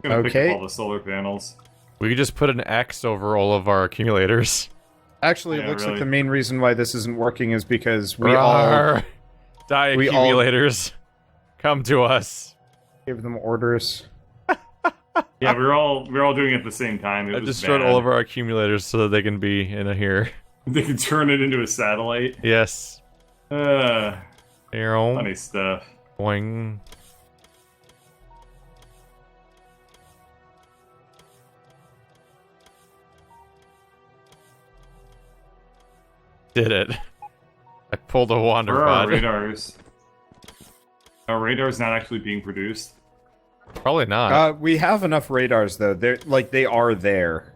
gonna pick Okay. up all the solar panels. We could just put an X over all of our accumulators. Actually, it Yeah, looks really. like the main reason why this isn't working is because we all Rawr. Die we all- accumulators. Come to us. gave them orders. Yeah, we're all doing it at the same time. It I was destroyed bad. all of our accumulators so that they can be in here. They can turn it into a satellite. Yes. Arrow. Funny stuff. Boing. Did it. I pulled a wander Where are our pod. radars? Our radar's not actually being produced. Probably not. We have enough radars though. They are there.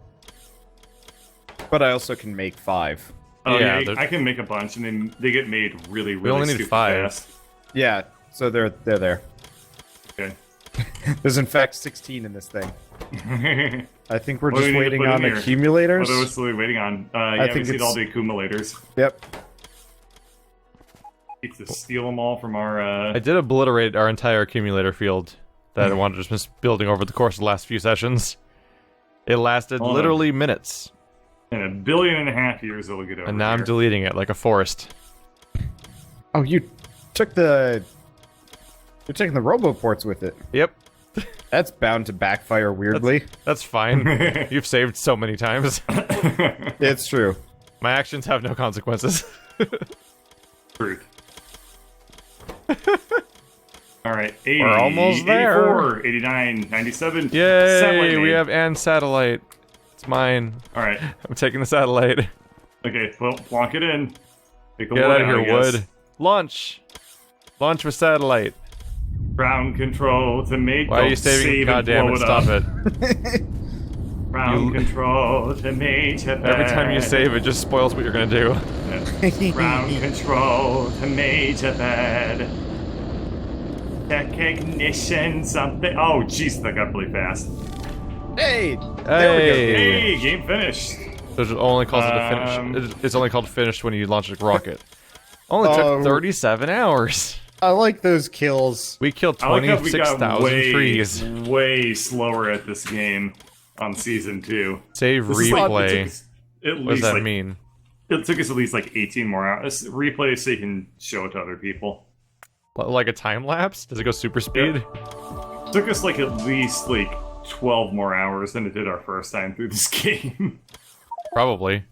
But I also can make 5. Oh Yeah, yeah, there's- I can make a bunch, and then they get made really, really only need stupid 5. fast. Yeah, so they're there. Okay. There's in fact 16 in this thing. I think we're What do just we need to waiting put in on here? accumulators. What are we still waiting on? Yeah, we think need all it's- the accumulators. Yep. Need to steal them all from our. I did obliterate our entire accumulator field that I wanted to just miss building over the course of the last few sessions. It lasted Hold on. literally minutes, In 1.5 billion years, it'll get over. and now I'm here. deleting it like a forest. Oh, you took the. You're taking the roboports with it. Yep. That's bound to backfire weirdly. That's fine. You've saved so many times. It's true. My actions have no consequences. Truth. Alright, 80, We're almost there. 84, 89, 97. Yay! Satellite We made. have and satellite. It's mine. Alright, I'm taking the satellite. okay, well, plonk it in. Take the Get wood out of here, I guess. wood. Launch. Launch with satellite. Ground control to make. Why are you saving? God damn it! Stop it. Ground control to major bed. Every time you save, it just spoils what you're gonna do. Ground control to major bed. Check ignition something. Oh, jeez, that got really fast. Hey! Hey! Hey, game finished. It only calls it a finish. It's only called finished when you launch a rocket. Only took 37 hours. I like those kills. We killed I like how we got 26,000 trees. way slower at this game on season 2. Save This is like- replay. it took us at What does least that like mean? it took us at least like 18 more hours. Replay so you can show it to other people. Like a time lapse? Does it go super speed? It took us like at least like 12 more hours than it did our first time through this game. Probably.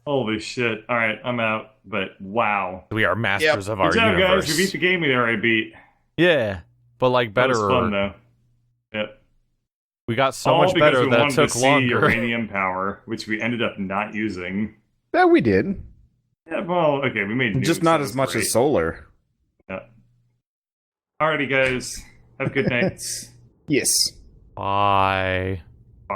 Holy shit. Alright, I'm out. But wow. We are masters of our Good job, universe. guys. We beat the game there I beat. Yeah, but like That better. was fun though. Yep. We got so All much because better we that it wanted took to see longer. uranium power, which we ended up not using. Yeah, we did. Yeah, well, okay, we made Just nukes, not that as was much great. as solar. Yeah. Alrighty, guys. Have a good night. Yes. Bye. Bye.